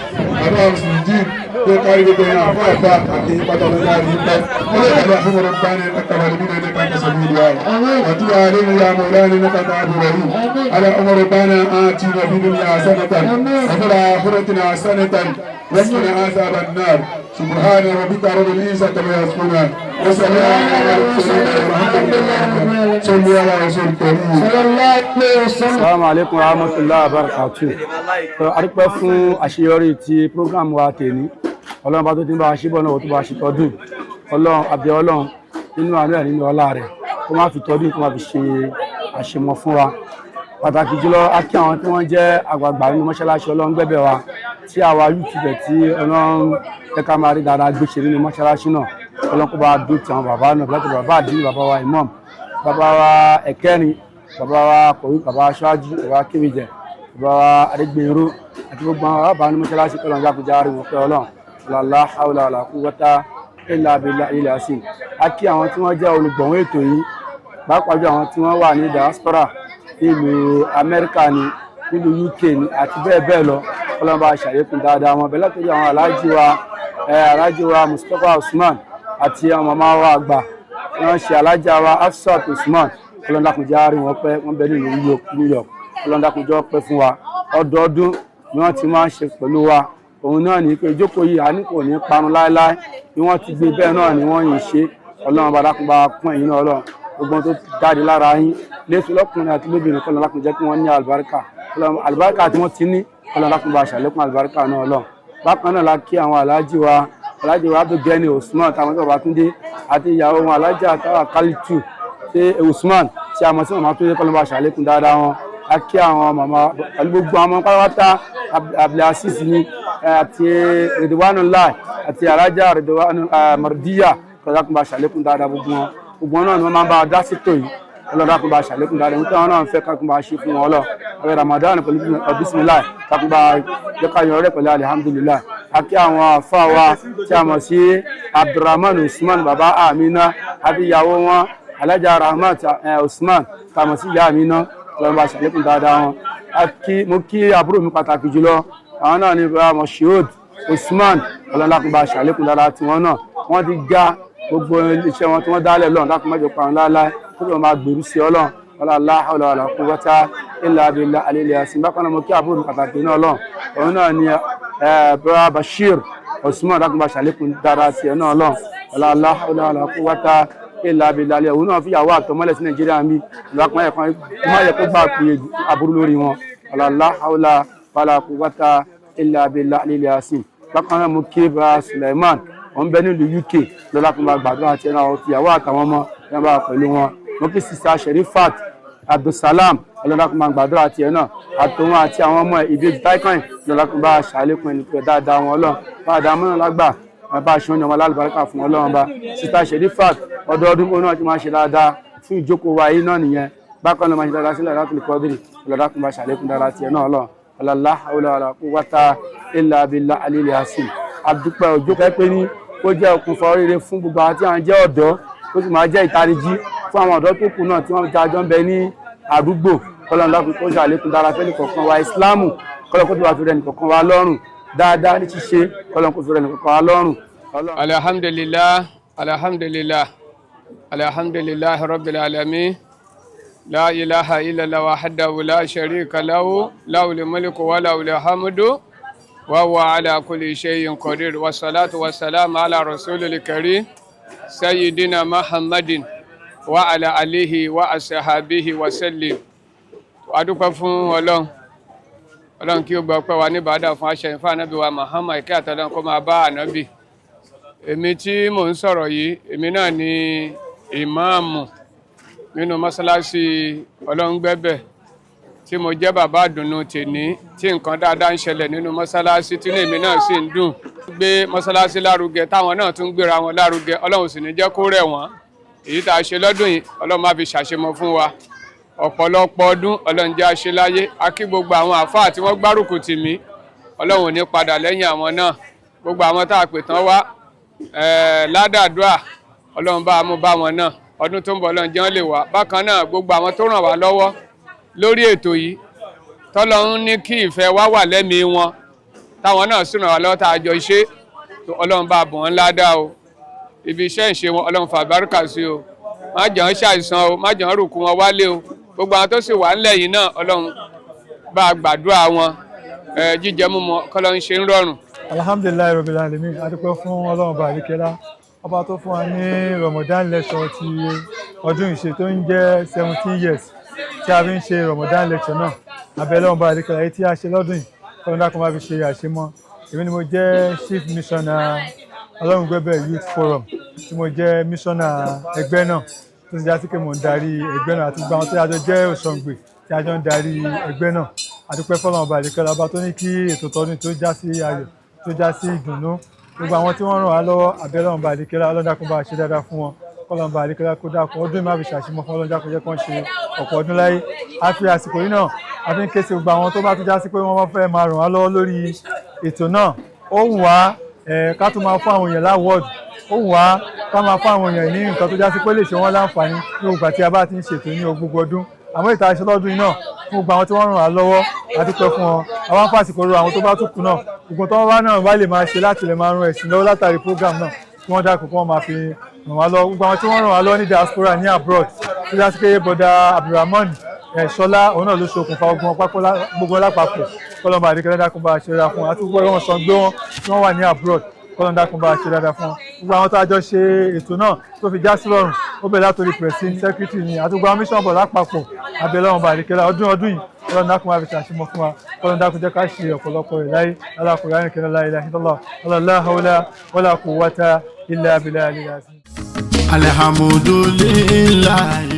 Speaker 7: àbá ọ̀sùnjì tó kárí gbogbo yẹn àbá àbá àti pátákó ní pẹ́ ó lè kàdé àfihàn ọ̀rọ̀ bá ní kàkàbàlì nínú ẹni ká kẹsàn ní ìlú àwọn àtúwà lẹ́nu ya mọ̀ láàrin ní kàkà àbúrò yìí ala ọmọrọ̀ bá ní àti nàbí ní àsánátàn àfẹ́lá àfúrẹ́tì ní àsánátàn واسقنا عذاب النار سبحان ربك رب العزة عما يصفون وسلام على المرسلين والحمد لله صلى على رسول الكريم صلى الله عليه وسلم.
Speaker 9: Assalamu alaikum warahmatullahi wabarakatuh. Adúpẹ́ fún àṣeyọrí ti program wa tèmi Ọlọ́run bá tó ti ń bá a ṣíbọ̀ náà ó tó bá a ṣe tọdún Ọlọ́run àbẹ̀ Ọlọ́run nínú àánú ẹ̀ nínú ọlá rẹ̀ kó má fi tọdún kó má fi ṣe àṣemọ fún wa. Pàtàkì jùlọ a kí àwọn tí wọ́n jẹ́ àgbààgbà nínú mọ́ṣáláṣí Ọlọ́run gbẹ́bẹ̀ wa tí àwa YouTube tí Ọlọ́run jẹ́ ká máa rí dáadáa gbé ṣe nínú mọ́ṣáláṣí náà Ọlọ́run kó bá a dó ti àwọn bàbá náà láti bàbá àdínní bàbá wa imam bàbá wa ẹ̀kẹ́rin bàbá wa kọ̀wé bàbá aṣáájú bàbá kéwìjẹ bàbá wa adégbèrú àti gbogbo àwọn bàbá ní mọ́ṣáláṣí Ọlọ́run jákèjá rí wọn pé Ọlọ́run la hawla wala quwwata illa billahi al-azim. A kí àwọn tí wọ́n jẹ́ olùgbọ̀wọ́ ètò yìí pàápàá jù àwọn tí wọ́n wà ní diaspora nílùú Amẹ́ríkà ni nílùú UK ni àti bẹ́ẹ̀ bẹ́ẹ̀ lọ Ọlọ́run bá ṣàlékún dáadáa wọn bẹ́ẹ̀ látọ̀jú àwọn aláàjì wa Mustapha Usman àti àwọn màmá wa àgbà wọ́n ṣe alájà wa Afsat Usman Ọlọ́run dákunjẹ́ àárín wọn pẹ́ wọ́n bẹ ní New York Ọlọ́run dákunjẹ́ pẹ́ fún wa ọdọọdún ni wọ́n ti máa ń ṣe pẹ̀lú wa òun náà ní pé ìjókòó yìí àní kò ní parun láéláé bí wọ́n ti gbé bẹ́ẹ̀ náà ni wọ́n yìí ṣe Ọlọ́run bá dákun bá kún ẹ̀yin náà Ọlọ́run gbogbo tó jáde lára yín lẹ́sùn lọ́kùnrin àti lóbìnrin kọ́lọ́n dákunjẹ́ kí wọ́n ní àlùbáríkà tí wọ́n ti ní Ọlọ́run dákun bá ṣàlékún àlùbáríkà náà Ọlọ́run. Bákan náà la kí àwọn aláàjì wa Abdulgani Usman táwọn tó bá tún dé àti ìyàwó wọn aláàjì àtàwà Kalitu ṣe Usman tí a mọ̀ sí màmá tó dé kọ́lọ́n bá ṣàlékún dáadáa wọn. A kí àwọn màmá pẹ̀lú gbogbo àwọn pátápátá Abdulaziz ni àti Ridwanullah àti alájà Mardiya kọ́lọ́n dákun bá ṣàlékún dáadáa gbogbo wọn náà ni wọ́n máa ń bá a dá sí tò yìí Ọlọ́run dákun bá ṣàlékún dáadáa nítorí àwọn náà ń fẹ́ kákun bá ṣe fún wọn Ọlọ́run ọ̀rẹ́ Ramadan pẹ̀lú bisimilayi kákun bá jẹ́ ká yan ọ̀rẹ́ pẹ̀lú alihamdulilayi. A kí àwọn àfáà wa tí a mọ̀ sí Abdulrahman Usman baba Amina àti ìyàwó wọn alájà Rahmat Usman tí a mọ̀ sí ìyá Amina Ọlọ́run bá ṣàlékún dáadáa wọn. Mo kí àbúrò mi pàtàkì jùlọ àwọn náà ní Moshood Usman Ọlọ́run dákun bá ṣàlékún dáadáa tiwọn náà wọ́n ti ga gbogbo iṣẹ́ wọn tí wọ́n dálẹ̀ lọ́run dákun má jẹ́ parun láéláé kó ló máa gbèrú sí Ọlọ́run la hawla wala quwwata illa billahi aliyil azim. Bákan náà mo kí àbúrò pàtàkì náà Ọlọ́run òun náà ni bra Bashir Usman dákun bá ṣàlékún dáadáa sí ẹ náà Ọlọ́run la hawla wala quwwata illa billahi òun náà fìyàwó àtọmọ́lẹ̀ sí Nàìjíríà mi dákun má yẹ kó gbà pé àbúrò lórí wọn la hawla wala quwwata illa billahi aliyil azim. Bákan náà mo kí bra Suleiman wọ́n bẹ nílùú UK lọ́la fún ma gbàdúrà àti ẹran ìyàwó àtàwọn ọmọ yẹn bá pẹ̀lú wọn. Mo kí sista Sherifat Abdulsalam lọ́la fún ma gbàdúrà àti ẹran àtòwọn àti àwọn ọmọ ìbejì taikon lọ́la fún bá ṣàlékún ẹni pé dáadáa wọn Ọlọ́run bá dáa mọ́nà lágbà bá aṣọ ọ̀nà ọmọ alálùbáríkà fún Ọlọ́run bá. Sista Sherifat ọdọọdún kó náà ti máa ṣe dáadáa fún ìjókòó wa yìí náà nìyẹn bákan náà máa ṣe dáadáa sílẹ̀ láti lè kọ́dìrì lọ́la fún bá ṣàlékún dáadáa tiẹ̀ náà Ọlọ́run la hawla wala quwwata illa billahi aliyil azim. Adúpẹ́ òjò pẹ́ ní kó jẹ́ okùnfà oríire fún gbogbo àwọn tí wọ́n jẹ́ ọ̀dọ́ ó sì máa jẹ́ ìtanijí fún àwọn ọ̀dọ́ tó kù náà tí wọ́n jẹ́ àjọ ń bẹ ní àdúgbò Ọlọ́run dákun kó ṣàlékún dára fẹ́ nìkọ̀ọ̀kan wa ìsìláàmù Ọlọ́run kó tó wà fi rẹ̀ nìkọ̀ọ̀kan wa lọ́rùn dáadáa ní ṣíṣe Ọlọ́run kó fi rẹ̀ nìkọ̀ọ̀kan wa lọ́rùn.
Speaker 10: alhamdulillah rabbil alamin la ilaha illallah wahdahu la sharika lahu lahul mulku wa lahul hamdu وهو على كل شيء قدير والصلاة والسلام على رسول الكريم سيدنا محمد وعلى آله وأصحابه وسلم. adúpẹ́ fún Ọlọ́run kí ó gbà pé wa ní bàdà fún àṣẹ ìfà ànábì wa Muhammad kí àtàlẹ́ kó máa bá ànábì. Èmi tí mò ń sọ̀rọ̀ yìí èmi náà ni ìmáàmù nínú mọ́sálásí Ọlọ́run gbẹ́bẹ̀ tí mo jẹ́ bàbá àdùnnú tèní tí nǹkan dáadáa ń ṣẹlẹ̀ nínú mọ́sálásí tí èmi náà sì ń dùn gbé mọ́sálásí lárugẹ táwọn náà tún gbéra wọn lárugẹ ọlọ́run sì ní jẹ́ kó rẹ̀ wọ́n èyí tá a ṣe lọ́dún yìí ọlọ́run má fi ṣàṣemọ fún wa ọ̀pọ̀lọpọ̀ ọdún ọlọ́run jẹ́ àṣẹ láyé a kí gbogbo àwọn àfáà tí wọ́n gbárùkù tì mí ọlọ́run ò ní padà lẹ́yìn àwọn náà gbogbo àwọn tá a pè tán wá ládàdúà ọlọ́run bá mú bá wọn náà ọdún tó ń bọ̀ ọlọ́run jẹ́ wọ́n lè wá bákan náà gbogbo àwọn tó ràn wá lọ́wọ́ lórí ètò yìí tọ́lọ́run ní kí ìfẹ́ wá wà lẹ́mìí wọn táwọn náà sì ràn wá lọ́wọ́ tá a jọ ṣe ọlọ́run bá bọ̀ wọ́n ládàá o ibi iṣẹ́ ìṣe wọn ọlọ́run fàbáríkà sí o má jẹ́ wọ́n ṣàìsàn o má jẹ́ wọ́n rùkú wọn wálé o gbogbo àwọn tó sì wà ńlẹ̀ yìí náà ọlọ́run bá gbàdúrà wọn jíjẹ mímu kọ́lọ́run ṣe ń rọrùn.
Speaker 11: Alhamdulilayi rabbil alamin adúpẹ́ fún ọlọ́run bá àríkẹ́lá ọba tó fún wa ní Ramadan lecture ti ọdún ìṣe tó ń jẹ́ 17 years tí a fi ń ṣe Ramadan lecture náà abẹ́ ọlọ́run bá àríkẹ́lá èyí tí a ṣe lọ́dún yìí kọ́lọ́run dákun máa fi ṣe àṣemọ́ èmi ni mo jẹ́ chief missioner ọlọ́rungbẹ́bẹ̀ youth forum tí mo jẹ́ missioner ẹgbẹ́ náà tó ti já sí pé mò ń darí ẹgbẹ́ náà àti gbogbo àwọn tó yàjọ jẹ́ òṣòǹgbè tí a jọ ń darí ẹgbẹ́ náà adúpẹ́ fọlọ́run ọba àdìkẹ́lá ọba tó ní kí ètò tọdún tó já sí ayọ̀ tó já sí ìdùnnú gbogbo àwọn tí wọ́n ràn wá lọ́wọ́ abẹ́lọ́run ọba àdìkẹ́lá ọlọ́dàkùn bá ṣe dáadáa fún wọn kọ́lọ́run ọba àdìkẹ́lá kó dákun ọdún má fi ṣàṣìmọ́ fún ọlọ́dàkùn jẹ́ kán ṣe ọ̀pọ̀ ọdún láyé a fi àsìkò yìí náà a fi ń ké sí gbogbo àwọn tó bá tó já sí pé wọ́n fẹ́ máa ràn wá lọ́wọ́ lórí ètò náà ó wù wá ká tún máa fún àwọn èèyàn láwọ́ọ̀dù ó wù wá ká máa fún àwọn èèyàn ní nǹkan tó já sí pé lè ṣe wọ́n láǹfààní ní ògbà tí a bá ti ń ṣètò ní gbogbo ọdún àmọ́ ìta iṣẹ́ lọ́dún yìí náà fún gbogbo àwọn tí wọ́n ràn wá lọ́wọ́ a dúpẹ́ fún wọn àwọn fásitì ro àwọn tó bá tún kù náà gbogbo tó wá náà bá lè máa ṣe láti lè máa ran ẹ̀sìn lọ́wọ́ látàrí program náà kí wọ́n dákun kí wọ́n máa fi ràn wá lọ́wọ́ gbogbo àwọn tí wọ́n ràn wá lọ́wọ́ ní diaspora ní abroad tó já sí pé bọ́dà Abdulrahman Ṣọlá òun náà ló ṣokùnfà ogun ọpápọ̀ gbogbo lápapọ̀ kọ́lọ́mbà àdékẹ́lẹ́ dákun bá ṣe dáadáa fún wọn àti gbogbo wọn sàn gbé wọn tí wọ́n wà ní abroad kọ́lọ́n dákun bá ṣe dáadáa fún wọn gbogbo àwọn tó àjọ ṣe ètò náà tó fi já sí lọ́rùn ó bẹ̀rẹ̀ látòrí president secretary ni àti gbogbo àwọn mission board lápapọ̀ abẹ́lọ́run bá àdékẹ́lẹ́ ọdún yìí kọ́lọ́n dákun bá fi ṣàṣemọ́ fún wa kọ́lọ́n dákun jẹ́ ká ṣe ọ̀pọ̀lọpọ̀ rẹ̀ láyé alákùnrin àrìnkẹ́lẹ́ láyé la hawla wala quwwata illa billahi.
Speaker 1: Alhamdulillah.